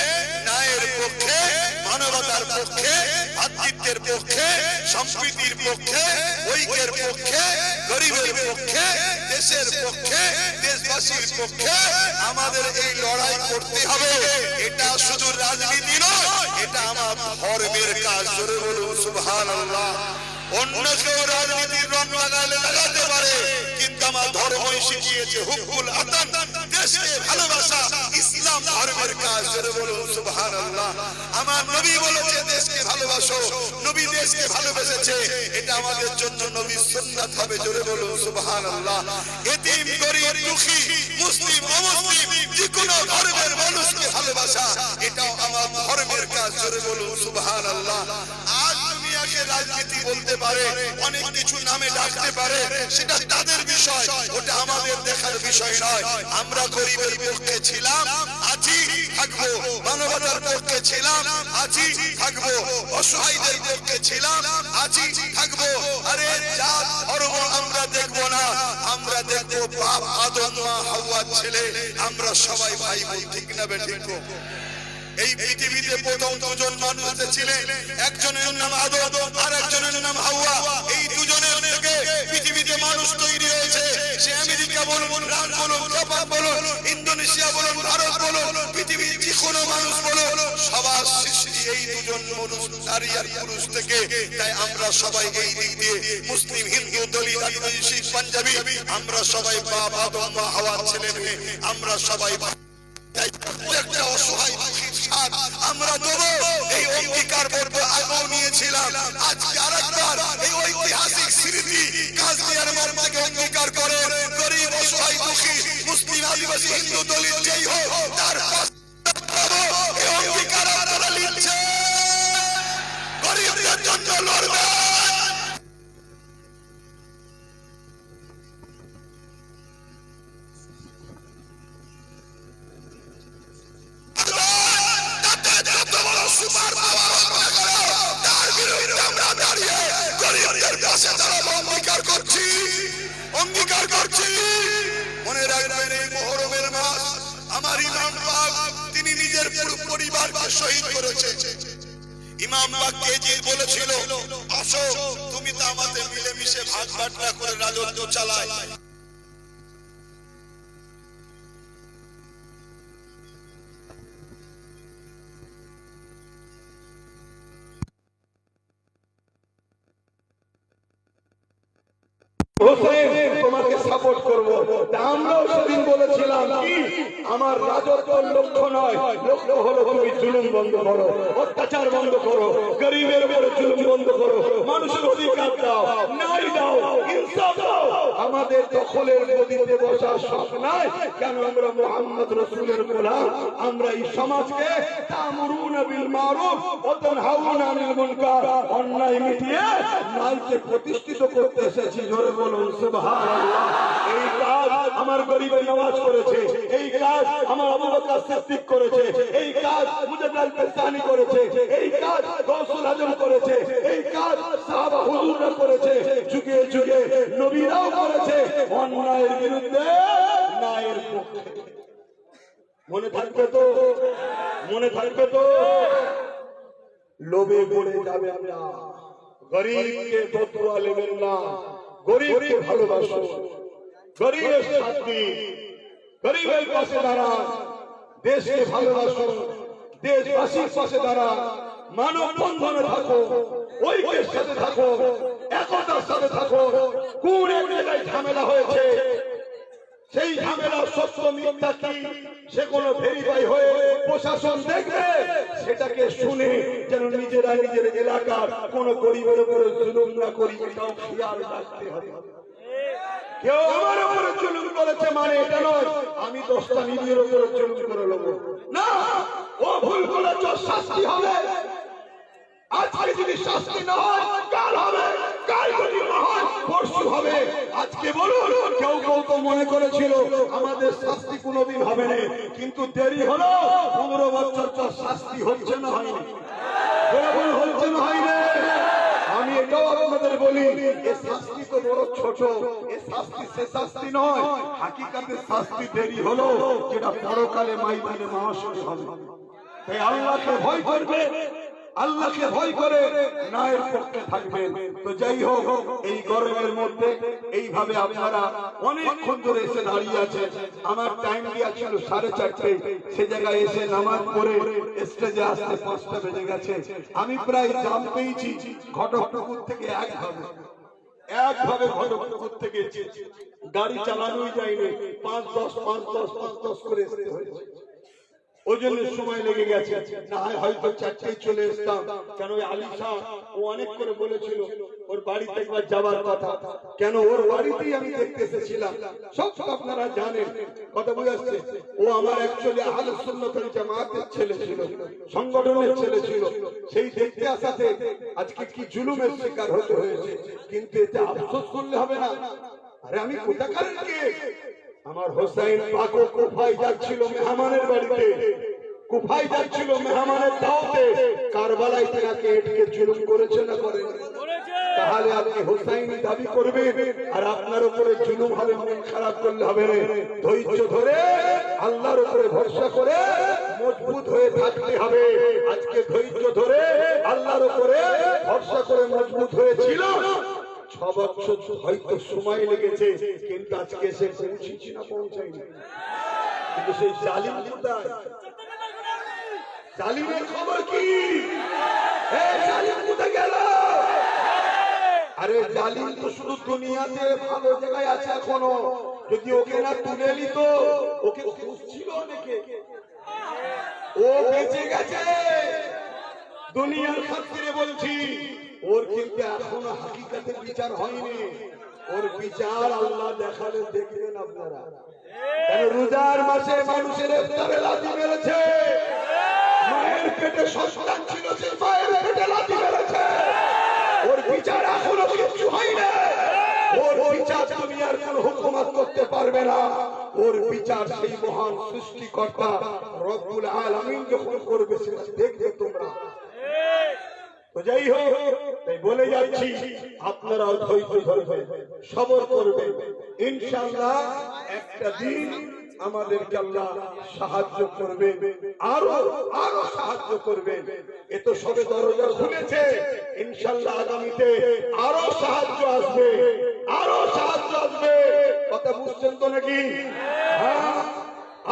ন্যায়ের পক্ষে, মানবতার পক্ষে, ভাতৃত্বের পক্ষে, সম্প্রীতির পক্ষে, ঐক্যের পক্ষে, গরিবের পক্ষে, দেশের পক্ষে, দেশবাসীর পক্ষে আমাদের এই লড়াই করতে হবে। এটা শুধু রাজনীতি নয়, এটা আমার ধর্মের কাজ। জোরে বলুন সুবহানাল্লাহ। অন্য কেউ রাজনীতির রং লাগালে লাগাতে পারে, কিন্তু আমার ধর্মই শিখিয়েছে হুব্বুল আতান, দেশকে ভালোবাসা ইসলাম ধর্মের কাজ। জোরে বলুন সুবহানাল্লাহ। আমার নবী বলেছে দেশকে ভালোবাসো, নবী দেশকে ভালোবেসেছে, এটা আমাদের জন্য নবীর সুন্নাত হবে। জোরে বলুন সুবহানাল্লাহ। এতিম, গরীব, দুঃখী, মুসলিম, অমুসলিম, যে কোনো ধর্মের মানুষকে ভালোবাসা এটাও আমার ধর্মের কাজ। জোরে বলুন সুবহানাল্লাহ। আজ দুনিয়াকে রাজনীতি বলতে পারে, অনেক কিছু নামে ডাকতে পারে, সেটা তাদের বিষয়, ওটা আমাদের দেখার বিষয় নয়। আমরা গরিবের পক্ষে ছিলাম, আছি, থাকবো। মানবতার পক্ষে ছিলাম, আছি, থাকবো। অসহায়দের পক্ষে ছিলাম, আছি, থাকবো। আরে জাত ধর্ম আমরা দেখবো না, আমরা দেখবো বাপ আদম মা হাওয়ার ছেলে, আমরা সবাই ভাই বোন। ঠিক না বেঠিক? এই পৃথিবীতে প্রথম দুজন মানুষ ছিলেন, একজনের নাম আদম আর একজনের নাম হাওয়া। এই দুজনের থেকে পৃথিবীতে মানুষ তৈরি হয়েছে। সে আমেরিকা বলুন, ইরান বলুন, জাপান বলুন, ইন্দোনেশিয়া বলুন, ভারত বলুন, পৃথিবীর যে কোনো মানুষ বলুন, সবার সৃষ্টি এই দুজন মানুষ, নারী আর পুরুষ থেকে। তাই আমরা সবাই এই দিক দিয়ে মুসলিম, হিন্দু, দলিত, আদিবাসী, শিখ, পাঞ্জাবি, আমরা সবাই বাপ আদম মা হাওয়ার ছেলে মেয়ে, আমরা সবাই একটা অসহায় আমরা দেবো। এই অঙ্গীকার আগেও নিয়েছিলাম, আজকে আরেকবার এই ঐতিহাসিক স্মৃতি কাজদিয়ার মন থেকে অঙ্গীকার করে গরিব, অসহায়, দুঃখী, মুসলিম, আদিবাসী, হিন্দু, দলিত যেই হোক তার এই অঙ্গীকার আপনারা নিচ্ছেন, গরিবদের জন্য লড়বে। অঙ্গীকার করছি। মনে রাখবেন এই মুহররমের মাস আমার ইমাম পাক তিনি নিজের পুরো পরিবারকে শহীদ করেছে। ইমাম পাক কে বলেছিল, আসো তুমি তো আমাদের মিলেমিশে ভাগ বাটলা করে রাজত্ব চালায়। তোমাকে সাপোর্ট করবো। আমরাও সেদিন বলেছিলাম কি, আমার রাজত্বের লক্ষ্য নয়, লক্ষ্য হলো তুমি জুলুম বন্ধ করো, অত্যাচার বন্ধ করো, গরিবের উপরে জুলুম বন্ধ করো, মানুষের অধিকার দাও, ন্যায় দাও, ইনসাফ দাও। আমাদের দখলের গদিতে বসার শখ নাই। কেন? আমরা মুহাম্মদ রাসূলের গোলাম। আমরা এই সমাজকে তা'মুরুনা বিল মারুফ ওয়া তানহাউনা আনিল মুনকার, অন্যায় মিটিয়ে ন্যায়কে প্রতিষ্ঠিত করতে এসেছি। জোরে বলুন সুবহানাল্লাহ। এই কাজ আমার গরিবের নওয়াজ করেছে, এই কাজ আমার আবু বকর সিদ্দিক করেছে, এই কাজ মুজাদ্দিদ পেশানি করেছে, এই কাজ গৌসুল আজম করেছে, এই কাজ সাহাবা হুজুররা করেছে, যুগে যুগে নবীরাও করেছে। অন্যায়ের বিরুদ্ধে ন্যায়ের পক্ষে। মনে থাকবে তো? মনে থাকবে তো? লোভে পড়ে যাবে না, গরিবকে বদুয়া নেবেন না, গরিবকে ভালোবাসো, গরিবের সাথী, গরিবের পাশে দাঁড়ান, দেশকে ভালোবাসো, দেশবাসীর পাশে দাঁড়ান, মানব বন্ধনে থাকো, ঐক্যের সাথে থাকো, একতার সাথে থাকো। কোন এক জায়গায় ঝামেলা হয়েছে, সেই ঝামেলা সত্য মিথ্যা কি সে কোনো ভেরিফাই হয়ে প্রশাসন দেখবে, সেটাকে শুনে যেন নিজেরা নিজের এলাকার কোন গরিবের উপরে জুলুম না করি, এটাও খেয়াল রাখতে হবে। কেউ আমার উপরে জুলুম করেছে মানে এটা নয় আমি 10টা নিজের উপরে জুলুম করে নেব না। ও ভুল করেছ, শাস্তি হবে। আজকে যদি শাস্তি না হয় কাল হবে, কাল যদি না হয় পরশু হবে। আজকে বলুন, কেউ কেউ তো মনে করেছিল আমাদের শাস্তি কোনোদিন হবে না, কিন্তু দেরি হলো। 15 বছর তো শাস্তি হচ্ছে না হয়নি? বরাবর হচ্ছে না হয়নি? আমি এটাও আপনাদের বলি, এই শাস্তি তো বড় ছোট, এই শাস্তি সে শাস্তি নয়, হাকিকাতে শাস্তি দেরি হলো, যেটা পরকালে ময়দানে মহাশয় হবে। তাই আল্লাহকে ভয় করবে, আল্লাহকে ভয় করে ন্যায়ের পক্ষে থাকবেন। তো যাই হোক, এই গরমের মধ্যে এইভাবে আপনারা অনেকক্ষণ ধরে এসে দাঁড়িয়ে আছেন। আমার টাইম দেওয়া ছিল 4:30, সে জায়গায় এসে নামাজ পড়ে স্টেজে আসতে 5টা বেজে গেছে। আমি প্রায় জাম পেয়েছি ঘটকপুকুর থেকে একভাবে ঘটকপুকুর থেকে গাড়ি চালানোই যায়নি, 5-10 করে আসতে হয়েছে। ওই জন্য সময় লেগে গেছে, না হয় হয়তো 4টায় চলে আসতাম। কেন ওই আলী শাহ ও অনেক করে বলেছিল ওর বাড়িতে একবার যাবার কথা, কেন ওর বাড়িতেই আমি দেখতে এসেছিলাম। সব আপনারা জানেন, কথা বুঝে আসছে। ও আমার অ্যাকচুয়ালি আহলুস সুন্নাত ওয়াল জামাতের ছেলে ছিল, সংগঠনের ছেলে ছিল। সেই দেখতে আসাতে আজকে কি জুলুমের শিকার হতে হয়েছে, কিন্তু এতে আফসোস করলে হবে না। আরে আমি কোথাকার কে? আমার হোসেন পাক কুফায় যাচ্ছিল মেহমানের বাড়িতে, কুফায় যাচ্ছিল মেহমানের দাওয়াতে, কারবালায় তাকে এটকে জুলুম করেছে না করে? তাহলে আপনি হোসেন দাবি করবেন আর আপনার উপরে জুলুম হবে, মন খারাপ করলে হবে না। ধৈর্য ধরে আল্লাহর উপরে ভরসা করে মজবুত হয়ে থাকতে হবে। আজকে ধৈর্য ধরে আল্লাহর উপরে ভরসা করে মজবুত হয়েছিল। 6 বছর হয়তো সময় লেগেছে, কিন্তু আজকে এসে পৌঁছেছি না পৌঁছায়নি। কিন্তু সেই জালিম কোথায়? জালিমের খবর কি? জালিম কোথায় গেল? আরে জালিম তো শুধু দুনিয়াতে ভালো জায়গায় আছে এখনো। যদি ওকে না তুলে নিত, ওকে খুঁজছিল অনেকে, ও বেঁচে গেছে। দুনিয়ার খাতিরে বলছি, ওর কিন্তু এখনো হাকিকাতে বিচার হয়নি। ওর বিচার আল্লাহ দেখালে দেখবেন আপনারা। কেন রোজার মাসে মানুষের ইফতারে লাথি মেরেছে, মায়ের পেটে সন্তান ছিল, সে মায়ের পেটে লাথি মেরেছে। ওর বিচার এখনো কিছু হয়নি। ওর বিচার দুনিয়ার কোন হুকুমত করতে পারবে না। ওর বিচার সেই মহান সৃষ্টিকর্তা রব্বুল আলামিন যখন করবে, সেটা দেখবে তোমরা। তো যাই হোক, তাই বলে যাচ্ছি, আপনারাও ধৈর্য ধরবেন, সবর করবেন। ইনশাআল্লাহ একটা দিন আমাদেরকে আল্লাহ সাহায্য করবে, আরো সাহায্য করবেন। এ তো সবে দরজা খুলেছে, ইনশাআল্লাহ আগামীতে আরো সাহায্য আসবে, আরো সাহায্য আসবে। কথা বুঝছেন তো নাকি? হ্যাঁ,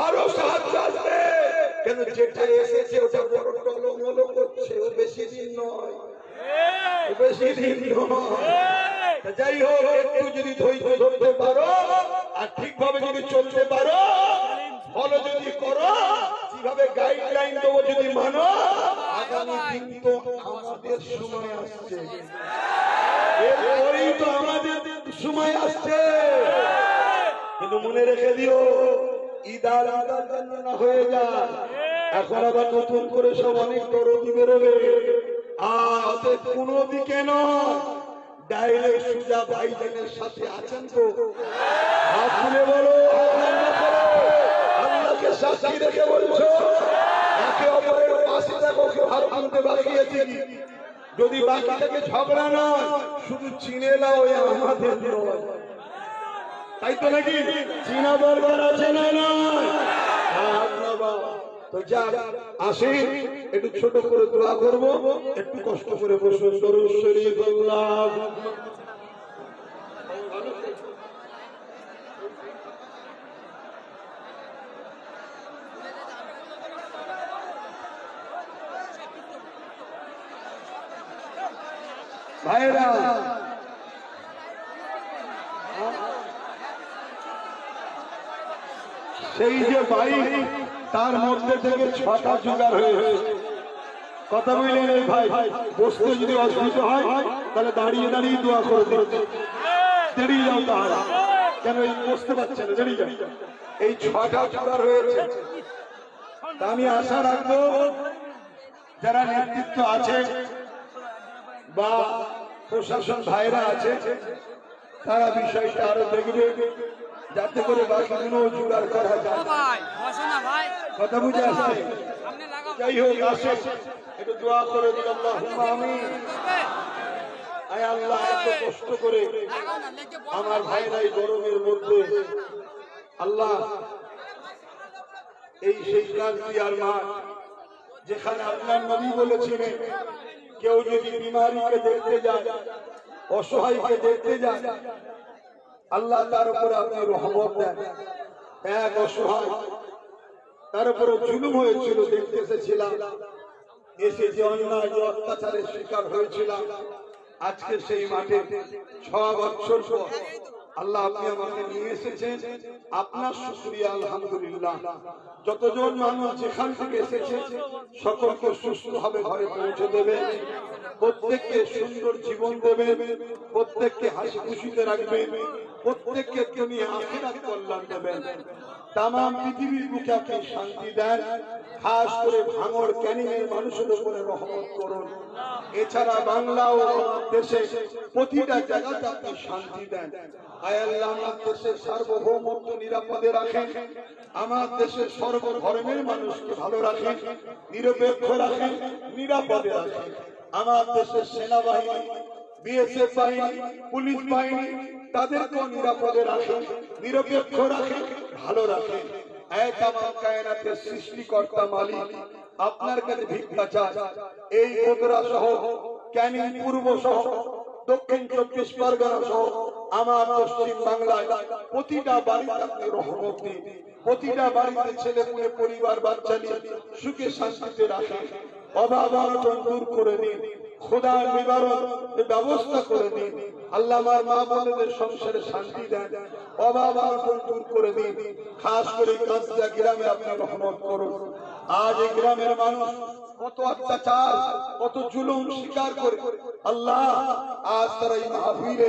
আরো সাহায্য আসবে। কেন যেটা এসেছে ওটা বড় টলমল করছে, ও বেশি দিন নয়, বেশি দিন নয়। যাই হোক, একটু যদি ধৈর্য ধরতে পারো আর ঠিকভাবে যদি চলতে পারো, ফলো যদি করো, যেভাবে গাইডলাইন দেবো যদি মানো, আগামী দিন তো আমাদের সময় আসছে, এরপরেই তো আমাদের সময় আসছে। কিন্তু মনে রেখে দিও, ঈদার জন্য না হয়ে যায়, এখন আবার নতুন করে সব অনেক দরদি বেরোবে। আর কোন দিকে নয়, ডাইরেক্ট সুজা ভাইজানের সাথে আছেন তো? হাত তুলে বলো, আল্লাহকে সাক্ষী রেখে বলছো, একে অপরের পাশে দেখো, হাত আনতে বাকিয়েছি। যদি বাকি থেকে ঝগড়া নয়, শুধু চিনে নাও আমাদের নয়, তাই তো নাকি? চীনা দরবার আছে না নয়? তো যাক, আসি একটু ছোট করে দোয়া করবো, একটু কষ্ট করে বসুন। দরুদ শরীফ আল্লাহ। ভাইরা, সেই যে বাইক, তার মধ্যে থেকে 6টা জোগাড় হয়েছে। কথা বললেন এই ভাই, বসতে যদি অসুবিধা হয় তাহলে দাঁড়িয়ে দাঁড়িয়ে দোয়া করে দিতে, দাঁড়িয়ে যাও। তাহলে কেন এই বসতে পারছে না, দাঁড়িয়ে যাও। এই 6টা জোগাড় হয়েছে। তা আমি আশা রাখবো যারা নেতৃত্ব আছে বা প্রশাসন ভাইরা আছে, তারা বিষয়টা আরো দেখবে যাতে করে বাকিগুলো জোগাড় করা যায়। কথা বুঝে আসছে? যাই হোক, আসে একটু দোয়া করে দিন। আল্লাহুম্মা আমিন। আয় আল্লাহ, এত কষ্ট করে আমার ভাইরা এই গরমের মধ্যে, আল্লাহ এই সেই ক্রান্তি আর মাঠ যেখানে আপনার নবী বলেছিলেন কেউ যদি বিমারীকে দেখতে যায়, অসহায়কে দেখতে যায়, আল্লাহ তার উপরে আপনি রহমত দেন। এক অসহায়, তার উপরে জুলুম হয়েছিল, দেখতে এসেছিলাম, এসে যে অন্যায় যে অত্যাচারের শিকার হয়েছিলাম, আজকে সেই মাঠে 6 বছর পর আল্লাহ আপনি আমাকে নিয়ে এসেছেন। আপনার শুকরিয়া আলহামদুলিল্লাহ। যতজন মানুষ যেখান থেকে এসেছে সকলকে সুস্থভাবে ঘরে পৌঁছে দেবে, প্রত্যেককে সুন্দর জীবন দেবে, প্রত্যেককে হাসি খুশিতে রাখবে, প্রত্যেককে দুনিয়া আখিরাত কল্যাণ দেবেন। তামাম পৃথিবীর বুকে আপনি শান্তি দেন, খাস করে ভাঙড় ক্যানিংয়ের মানুষের উপরে রহমত করুন। এছাড়া বাংলা ও দেশে প্রতিটা জায়গাতে আপনি শান্তি দেন। আয় আল্লাহ, আমার দেশের সার্বভৌমত্ব নিরাপদে রাখেন, আমার দেশের সর্বধর্মের মানুষকে ভালো রাখেন, নিরপেক্ষ রাখেন, নিরাপদে রাখেন। আমার দেশের সেনাবাহিনী, বিএসএফ বাহিনী, পুলিশ বাহিনী, তাদেরকেও নিরাপদে রাখেন, নিরপেক্ষ রাখেন, ভালো রাখেন। এক আমার কায়নাতের সৃষ্টিকর্তা মালিক, আপনার কাছে ভিক্ষা চাই, এই গোদরা সহ, ক্যানিং পূর্ব সহ, দক্ষিণ 24 পরগনা সহ আমার পশ্চিম বাংলায় প্রতিটা বাড়িতে আপনি রহমত দিন, প্রতিটা বাড়িতে ছেলে মেয়ে পরিবার বাচ্চা নিয়ে সুখে শান্তিতে রাখেন, অভাব অনটন দূর করে দিন, খোদার নিবারণ ব্যবস্থা করে দিন। আল্লাহ আমার মা বোনদের সংসারে শান্তি দেন, অভাব অনটন দূর করে দিন। খাস করে কাঁচা গ্রামে আপনি রহমত করুন। আজ এই গ্রামের মানুষ কত অত্যাচার, কত জুলুম স্বীকার করে, আল্লাহ আজ তারা এই মাহফিলে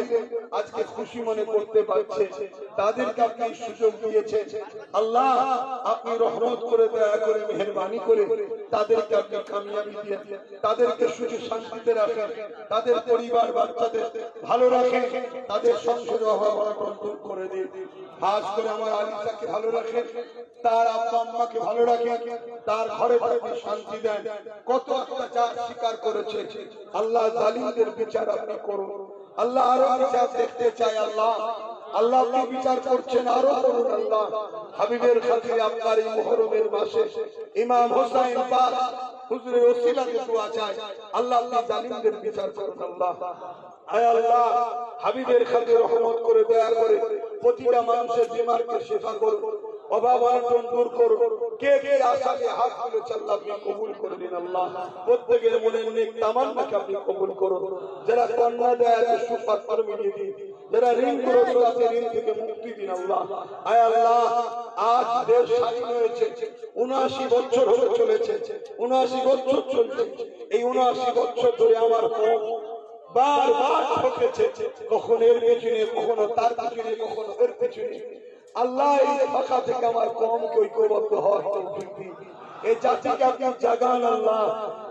আজকে খুশি মনে করতে পারছে, তাদেরকে আপনি সুযোগ দিয়েছে। আল্লাহ আপনি রহমত করে, দয়া করে, মেহেরবানি করে তাদেরকে আপনি কামিয়াবি দিয়ে, তাদেরকে সুখে শান্তিতে রাখেন, তাদের পরিবার বাচ্চাদের ভালো রাখেন, তাদের সংসারে অভাব অনটন দূর করে দিন। খাস করে আমার আলিশাকে ভালো রাখেন, তার আব্বা আম্মাকে ভালো রাখেন, তার ঘরে ঘরে শান্তি দেন। কত অত্যাচার স্বীকার করেছে, আল্লাহ জালিমদের বিচার আপনি করুন। আল্লাহ আরো বিচার দেখতে চাই। আল্লাহ আল্লাহ আপনি বিচার করছেন, আরো করুন। আল্লাহ হাবিবের খাতিরে আপনার এই মুহররমের মাসে ইমাম হোসেন পাক হুজুরের ওসিলাতে দোয়া চাই, আল্লাহ আপনি জালিমদের বিচার করুন। আল্লাহ আয় আল্লাহ হাবিবের খাতিরে রহমত করে, দয়া করে প্রতিটা মানুষের বিমারকে শিফা করুন, অভাব অনটন দূর করুন। কে কে আশাকে হাত তুলেছে আল্লাহ আপনি কবুল করে দিন। আল্লাহ প্রত্যেকের মনের নেক তামান্নাকে আপনি কবুল করুন। যারা কন্যা দেয় আছে সুপাত্র মিলিয়ে দিন, যারা ঋণগ্রস্ত আছে ঋণ থেকে মুক্তি দিন। আল্লাহ আয় আল্লাহ আজ দেশ স্বাধীন হয়েছে, ৭৯ বছর হতে চলেছে, ৭৯ বছর চলছে। এই ৭৯ বছর ধরে আমার কওম বারবার ঠকেছে, কখনো এর পেছনে, কখনো তার পেছনে, কখনো এর পেছনে। আল্লাহ এই ফাঁকা থেকে আমার কওমকে ঐক্যবদ্ধ হওয়ার তৌফিক দিন, এই জাতিকে আপনি জাগান। আল্লাহ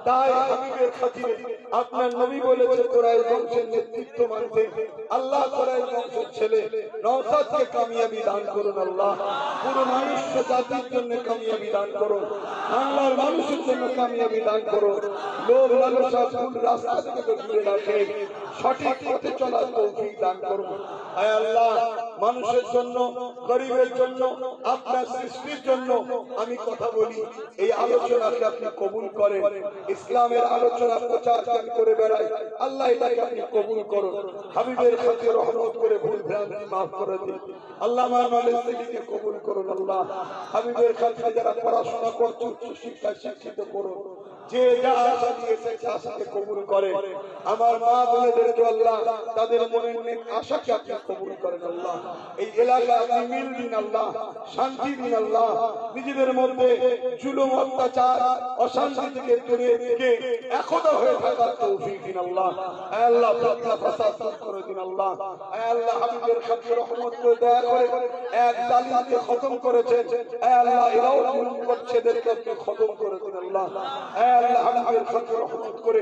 তাই হাবিবের খাতিরে আপনার নবী বলেছে কুরাইশ বংশের নেতৃত্ব মানতে। আল্লাহ কুরাইশ বংশের ছেলে নওশাদকে কামিয়াবি দান করুন। আল্লাহ পুরো মানুষ জাতির জন্য কামিয়াবি দান করুন, বাংলার মানুষের জন্য কামিয়াবি দান করুন। লোভ লালসা ভুল রাস্তা থেকে দূরে রাখে, সঠিক পথে চলার তৌফিক দান করুন। আয় আল্লাহ মানুষের জন্য, গরিবের জন্য, আপনার সৃষ্টির জন্য আমি কথা বলি, এই আলোচনাকে আপনি কবুল করেন। ইসলামের আলোচনা প্রচার আমি করে বেড়াই, আল্লাহ এটাকে আপনি কবুল করুন। হাবিবের খাতিরে রহমত করে ভুল ভ্রান্তি মাফ করে দিন। আল্লাহ আমার নলেজ থেকে কবুল করুন। আল্লাহ হাবিবের খাতিরে যারা পড়াশোনা করছে উচ্চ শিক্ষায় শিক্ষিত করুন, যে যা আশা দিয়েছে আশাকে কবুল করে। আমার মা বোনেদেরকে আল্লাহ তাদের মনের নেক আশাকে আপনি কবুল করেন। আল্লাহ এই এলাকায় আপনি মিল দিন আল্লাহ, শান্তি দিন আল্লাহ, নিজেদের মধ্যে জুলুম অত্যাচার অশান্তি থেকে দূরে থেকে একতা হয়ে থাকার তৌফিক দিন আল্লাহ। আল্লাহ ফিতনা ফাসাদ দূর করে দিন আল্লাহ। আল্লাহ হাবিবের খাতির রহমত করে দয়া করে এক জালিমকে খতম করেছেন আল্লাহ, এরাও জুলুম করছে, এদেরকে আপনি খতম করে দিন আল্লাহ। আল্লাহ হাবিবের খাতির রহমত করে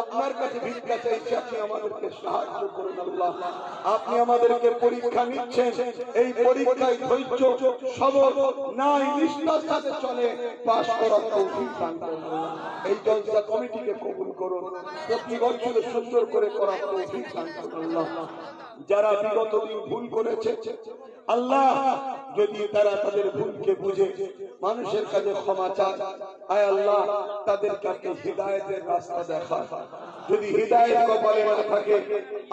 আপনার কাছে ভিক্ষা চাইছি, আপনি আমাদেরকে সাহায্য করুন আল্লাহ। আপনি আমাদেরকে পরীক্ষা নিচ্ছেন, এই পরীক্ষায় ধৈর্য সবর নাই নিষ্ঠার সাথে চলে পাশ করার তৌফিক দান করুন আল্লাহ। এই জলসা কমিটিকে কবুল করুন, প্রতি বছর সুন্দর করে করার তৌফিক দান করুন আল্লাহ। যারা বিগত দিন ভুল করেছে আল্লাহ, যদি তারা তাদের ভুলকে বুঝে মানুষের কাছে ক্ষমা চায়, আয় আল্লাহ তাদেরকে আপনি হিদায়াতের রাস্তা দেখা। যদি হিদায়াত কপালে না থাকে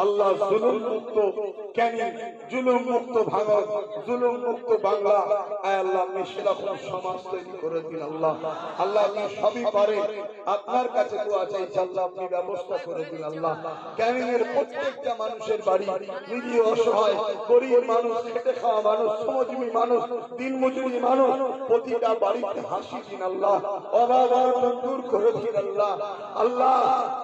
আল্লাহ জুলুম মুক্ত ক্যানিং, জুলুম মুক্ত ভারত, জুলুম মুক্ত বাংলা, আয় আল্লাহ আপনি সেরকম সমাজ তৈরি করে দিন আল্লাহ। আল্লাহ আপনি সবই পারেন, আপনার কাছে দোয়া চাইছি আল্লাহ আপনি ব্যবস্থা করে দিন আল্লাহ। ক্যানিং এর প্রত্যেকটা মানুষের বাড়ি নিরীহ অসহায় গরিব মানুষ, খেটে খাওয়া মানুষ, শ্রমজীবী মানুষ, দিনমজুরি মানুষ, প্রতিটা বাড়িতে হাসি দিন আল্লাহ, অভাব অনটন দূর করে দিন আল্লাহ। আল্লাহ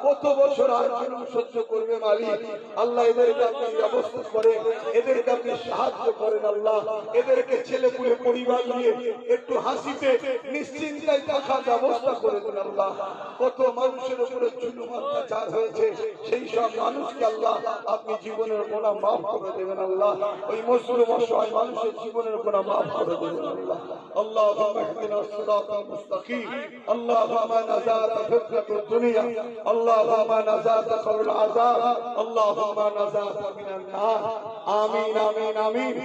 কত বছর আর জুলুম সহ্য করবে মালিক, আল্লাহ এদেরকে আপনি ব্যবস্থা করে, এদেরকে আপনি সাহায্য করেন আল্লাহ। এদেরকে ছেলেপুলে পরিবার নিয়ে একটু হাসিতে নিশ্চিন্তায় থাকার ব্যবস্থা করে দেন আল্লাহ। কত মানুষের উপরে জুলুম অত্যাচার হয়েছে, সেই সব মানুষকে আল্লাহ আপনি জীবনের গুনাহ মাফ করে দেবেন আল্লাহ। ওই মজলুম অসহায় মানুষের জীবনের গুনাহ মাফ করে দেবেন আল্লাহ। আল্লাহুম্মা ইহদিনাস সিরাতাল মুস্তাকিম, আল্লাহুম্মা নাজাত ফিতনাতুদ দুনিয়া, আল্লাহুম্মা নাজাত কবরুল আযাব, আল্লাহুম্মা নাজাত মিনান নার। আমিন আমিন আমিন।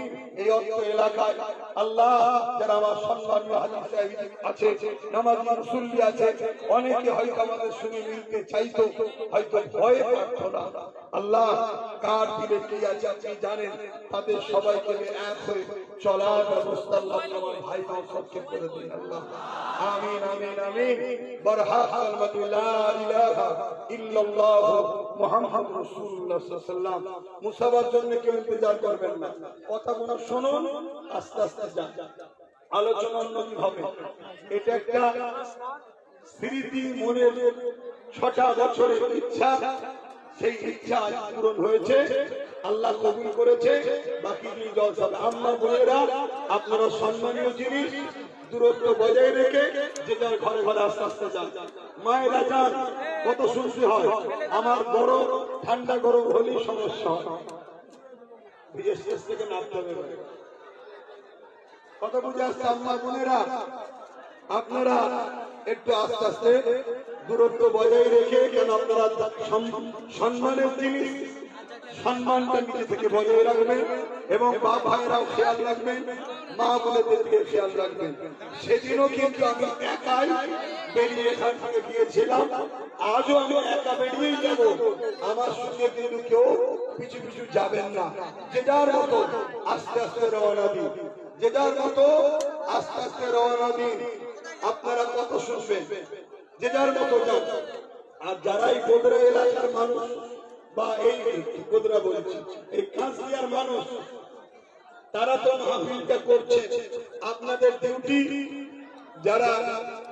এই অত্র এলাকায় আল্লাহ যারা আমার সম্মানীয় হাজী সাহেব আছে, নামাজি মুসল্লি আছে, অনেকে হয়তো আমাদের সঙ্গে মিলতে চাইতো, হয়তো ভয়ে পারতো না। আল্লাহ কার দিলে কি আছে আপনি জানেন, তাদের সবাইকে এক হয়ে চলার ব্যবস্থা আল্লাহ আমার ভাই নওশাদকে করে দিন আল্লাহ। আমিন আমিন আমিন। বরহাত কালিমাতু লা ইলাহা ইল্লাল্লাহ মুহাম্মাদুর রাসূলুল্লাহ সাল্লাল্লাহু আলাইহি ওয়াসাল্লাম। মুসাবার জন্য কেউ ইন্তজার করবেন না, কথাগুলো শুনুন, আস্তে আস্তে যান, আলোচনা অন্যদিন হবে। এটা একটা স্মৃতি, মনের 6টা বছরের ইচ্ছা, সেই ইচ্ছা আজ পূরণ হয়েছে, আল্লাহ কবুল করেছে। বাকি দিন জলসা। আম্মা বোনেরা আপনারা সম্মানীয় জিনিস দূরত্ব বজায় রেখে যে যার ঘরে ঘরে আস্তে আস্তে যান। মায়েরা যান, কত শুনতে হয়, আমার বড় ঠান্ডা গরম হলেই সমস্যা হয়, স্টেজ থেকে নামতে হবে। কথা বুঝে আসছে আম্মা বোনেরা, আপনারা একটু আস্তে আস্তে দূরত্ব বজায় রেখে, কেন আপনারা সম্মানের জিনিস, সম্মানটা নিজে থেকে বজায় রাখবেন এবং বাপ ভাইরাও খেয়াল রাখবেন, মা বোনেদের দিকে খেয়াল রাখবেন। সেদিনও কিন্তু আমি একাই বেরিয়ে এখান থেকে গিয়েছিলাম, আজও আমি একা বেরিয়েই যাব, আমার সঙ্গে কিন্তু কেউ পিছু পিছু যাবেন না। যে যার মতো আস্তে আস্তে রওনা দিন, যে যার মতো আস্তে আস্তে রওনা দিন। আপনারা কত শুনবেন, যে যার মতো যান। আর যারাই গোদরা এলাকার মানুষ বা এই গোদরা বলছি এই কাঁচদিয়ার মানুষ, তারা তো মাহফিলটা করছে, আপনাদের ডিউটি যারা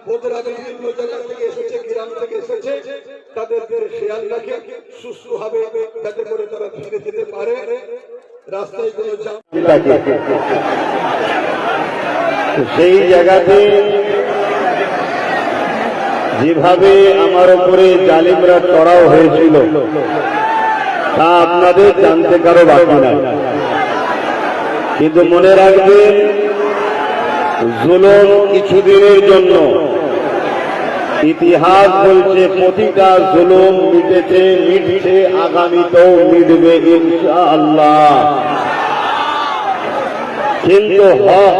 গোদরা বিভিন্ন জায়গা থেকে এসেছে, গ্রাম থেকে এসেছে, তাদের খেয়াল রাখে সুস্থ হবে, যাতে করে তারা ফিরে যেতে পারে, রাস্তায় কোনো জ্যাম। সেই জায়গাতে যেভাবে আমার উপরে জালিমরা চড়াও হয়েছিল তা আপনাদের জানতে কারো বাকি নাই, কিন্তু মনে রাখবেন জুলুম কিছুদিনের জন্য, ইতিহাস বলছে প্রতিটা জুলুম মিটেছে, মিটছে, আগামীতেও মিটবে ইনশাআল্লাহ। কিন্তু হক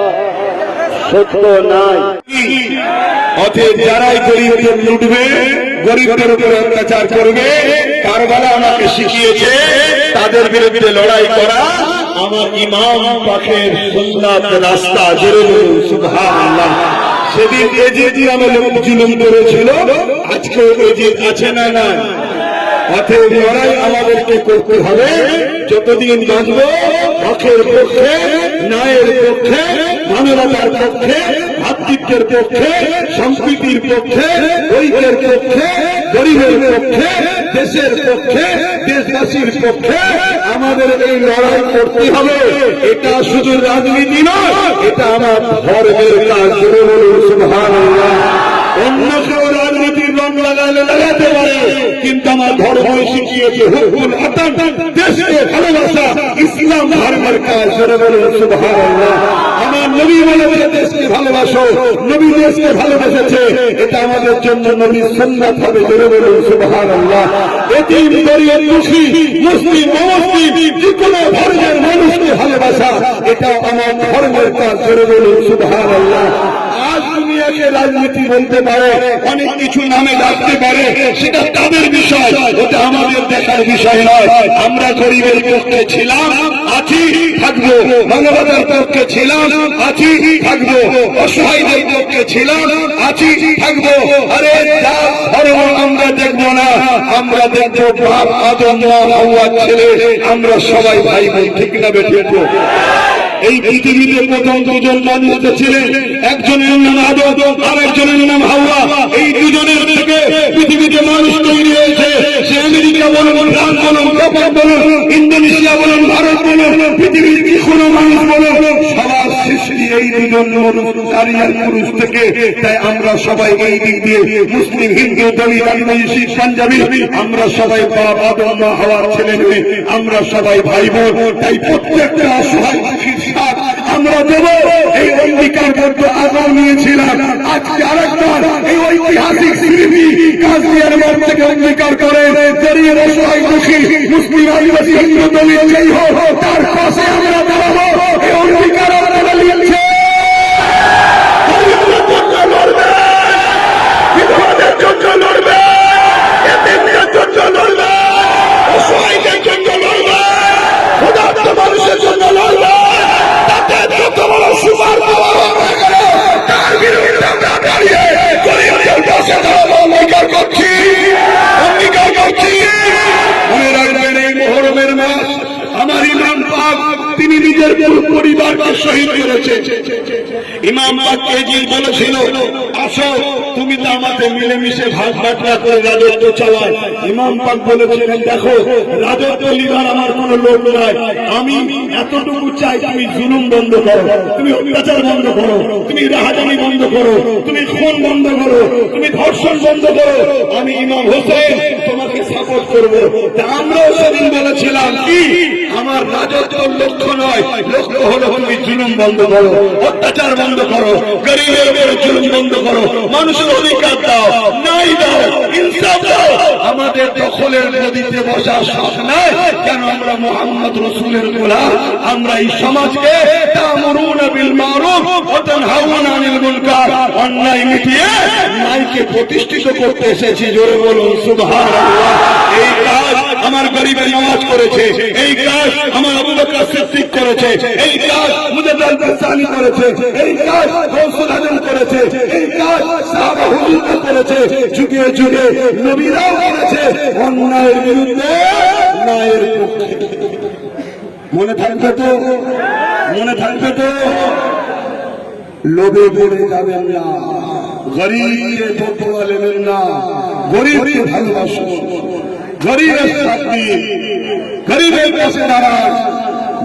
সত্য নাই। অতএব যারাই গরিবদের লুটবে, গরিবদের উপরে অত্যাচার করবে, কারবালা আমাকে শিখিয়েছে তাদের বিরুদ্ধে লড়াই করা আমার ইমাম পাকের সুন্নাত রাস্তা। জোরে বলুন সুবহানাল্লাহ। সেদিন এজিদ নামে লোক জুলুম করেছিল, আজকে এজিদ আছে না নাই? অতএব লড়াই আমাদেরকে করতে হবে। যতদিন বাঁচব হকের পক্ষে, ন্যায়ের পক্ষে, মানবতার পক্ষে, ভাতৃত্বের পক্ষে, সম্প্রীতির পক্ষে, ঐক্যের পক্ষে, গরিবের পক্ষে, দেশের পক্ষে, দেশবাসীর পক্ষে আমাদের এই লড়াই করতে হবে। এটা শুধু রাজনীতি নয়, এটা আমার ধর্মের কাজ। বলুন সুবহানাল্লাহ। অন্য কেউ রাজনীতির রং লাগালে লাগাতে পারে, কিন্তু আমার ধর্ম শিখিয়েছে হুকুল আতান, দেশকে ভালোবাসা ইসলাম ধর্মের কাজ। বলুন সুবহানাল্লাহ। আমার নবী বলেছে দেশকে ভালোবাসো, নবী দেশকে ভালোবেসেছে, এটা আমাদের জন্য নবীর সুন্নাত হবে। বলুন সুবহানাল্লাহ। এতিম গরীব দুঃখী মুসলিম অমুসলিম যে কোনো ধর্মের মানুষকে ভালোবাসা, এটা আমার ধর্মের কাজ। বলুন সুবহানাল্লাহ। আজ দুনিয়াকে রাজনীতি বলতে পারে, অনেক কিছু নামে ডাকতে পারে, সেটা তাদের বিষয়, ওটা আমাদের দেখার বিষয় নয়। আমরা গরিবের পক্ষে ছিলাম, আছি, থাকবো। মানবতার পক্ষে ছিলাম, আছি, থাকবো। অসহায়দের পক্ষে ছিলাম, আছি, থাকবো। আরে যা ধর্ম আমরা দেখবো না, আমরা দেখবো বাপ আদম মা হাওয়ার ছেলে, আমরা সবাই ভাই বোন। ঠিক না বেঠিক? এই পৃথিবীতে প্রথম দুজন মানুষ ছিলেন, একজনের নাম আদম আর একজনের নাম হাওয়া। এই দুজনের থেকে পৃথিবীতে মানুষ তৈরি হয়েছে। সে আমেরিকা বলুন, ফ্রান্স বলুন, জাপান বলুন, ইন্দোনেশিয়া বলুন, ভারত বলুন, পৃথিবীর যে কোনো মানুষ বলুন, সবার সৃষ্টি এই দুজন নারী আর পুরুষ থেকে। তাই আমরা সবাই এই দিক দিয়ে মুসলিম, হিন্দু, দলিত, আদিবাসী, শিখ, পাঞ্জাবি, আমরা সবাই বাপ আদম মা হাওয়ার ছেলে মেয়ে, আমরা সবাই ভাই বোন। তাই প্রত্যেকটা অসহায় আমরা দেব। এই অঙ্গীকার করতে আগেও নিয়েছিলাম, আজকে আরেকবার এই ঐতিহাসিক স্মৃতি কাশ্মীরের মন থেকে অঙ্গীকার করে গরিব অসহায় দুঃখী মুসলিম, আদিবাসী, হিন্দু, দলিত যেই হোক, তার পাশে আমরা দাঁড়াবো। এই অঙ্গীকার আপনারা নিয়েছে। লড়বে, বিধবাদের জন্য লড়বে, এতিমদের জন্য লড়বে, অসহায়দের জন্য লড়বে, ক্ষুধার্ত মানুষের জন্য লড়বে। যত বড় সুপার পাওয়ার হয়ে গেল, তার বিরুদ্ধে আমরা দাঁড়িয়ে গরিবদের পাশে দাঁড়াবো। অঙ্গীকার করছি, অঙ্গীকার করছি। মনে রাখবেন, এই মুহররমের মাস আমার ইমাম পাক তিনি নিজের পরিবারকে শহীদ করেছে। ইমাম পাক কেজির বলেছিল, আসো তুমি তো আমাকে মিলেমিশে ভাগ বাটলা করে রাজত্ব চালাও। ইমাম পাক বলেছিলেন, দেখো রাজত্ব লিবার আমার কোনো লোক নাই, আমি এতটুকু চাই তুমি জুলুম বন্ধ করো, তুমি অত্যাচার বন্ধ করো, তুমি রাহাজানি বন্ধ করো, তুমি খুন বন্ধ করো, তুমি ধর্ষণ বন্ধ করো। আমি ইমাম হোসেন তোমাকে সাপোর্ট করবো। আমরাও সেদিন বলেছিলাম কি, আমার রাজত্বের লক্ষ্য নয়, লক্ষ্য হলো তুমি জুলুম বন্ধ করো, অত্যাচার বন্ধ করো, গরিবের উপরে জুলুম বন্ধ করো, মানুষের অধিকার দাও, নাই দাও, ইনসাফ দাও। আমাদের দখলের নদীতে বসা শখ নাই কেন? আমরা মুহাম্মদ রাসূলের গোলাম। আমরা এই সমাজকে তা'মুরুনা বিল মারুফ ওয়া তানহাউনা আনিল মুনকার, অন্যায় মিটিয়ে ন্যায়কে প্রতিষ্ঠিত করতে এসেছি। জোরে বলুন সুবহানাল্লাহ। এই কাজ আমার গরিবের নামাজ করেছে, এই কাজ আমার আবু বকর সিদ্দিক করেছে, এই কাজ মুজাদ্দিদ গাসানি করেছে, এই কাজ গৌসুল আজম করেছে, এই কাজ সাহাবা হুজুররা করেছে, যুগে যুগে নবীরাও করেছে। অন্যায়ের বিরুদ্ধে ন্যায়ের পক্ষে। মনে থাকবে তো? মনে থাকবে তো? লোভে পড়ে যাবেন না, গরিবকে বদুয়া নেবেন না, গরিবকে ভালোবাসুন, গরিবের সাথে, গরিবের পাশে দাঁড়ান,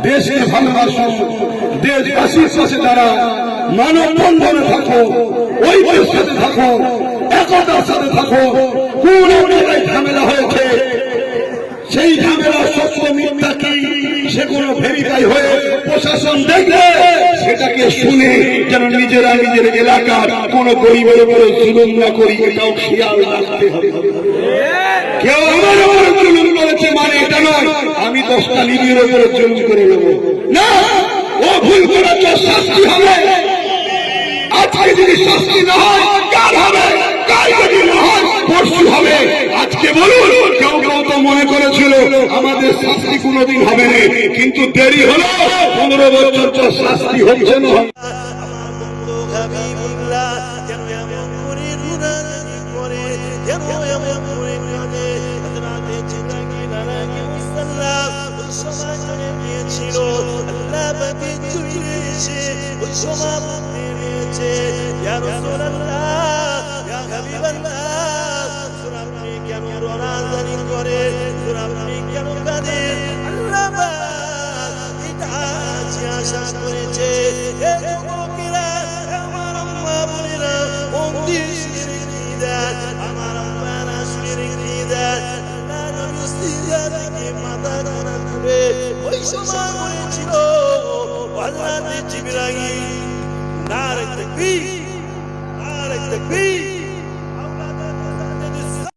দেশকে ভালোবাসুন, দেশবাসীর পাশে দাঁড়ান, মানব বন্ধনে থাকো, ঐক্যের সাথে থাকো, একতার সাথে থাকো। কোন জায়গায় ঝামেলা হয়েছে, সেই ঝামেলা সত্য মিথ্যা কি সেগুলো ভেরিফাই হয়ে প্রশাসন দেখবে, সেটাকে শুনে যেন নিজেরা নিজের এলাকার কোন গরিবের উপরে জুলুম না করি, এটাও খেয়াল রাখতে হবে। কেউ আমার উপরে জুলুম করেছে মানে এটা নয় আমি 10টা লিবির উপরে জুলুম করে নেব না। ও ভুল করেছে, শাস্তি হবে। আজকে যদি শাস্তি না হয় কাল হবে, কাল যদি না হয় পরশু হবে। আজকে বলুন, কেউ কেউ তো মনে করেছিল আমাদের শাস্তি কোনোদিন হবে না, কিন্তু দেরি হলো। 15 বছর তো শাস্তি হচ্ছে না। যেন এমন করে ওই সময় আপনি নিয়েছে ইয়া রাসূলুল্লাহ ইয়া হাবিবাল্লাহ আপনি কেন রোনাজানি করে আপনি কেন কাঁদেন আল্লাহ পাক এটা আশা করেছে এ যুবকেরা আমার আম্মা বোনেরা উদ্দেশ্য রেখে দেন আমার আম্মারা শুনে রেখে দেন আল্লাহ নবী সিজদা থেকে মাথা কানা করে ওই সময় বলেছিল হযরত জিবরাইল নারে তাকবীর নারে তাকবীর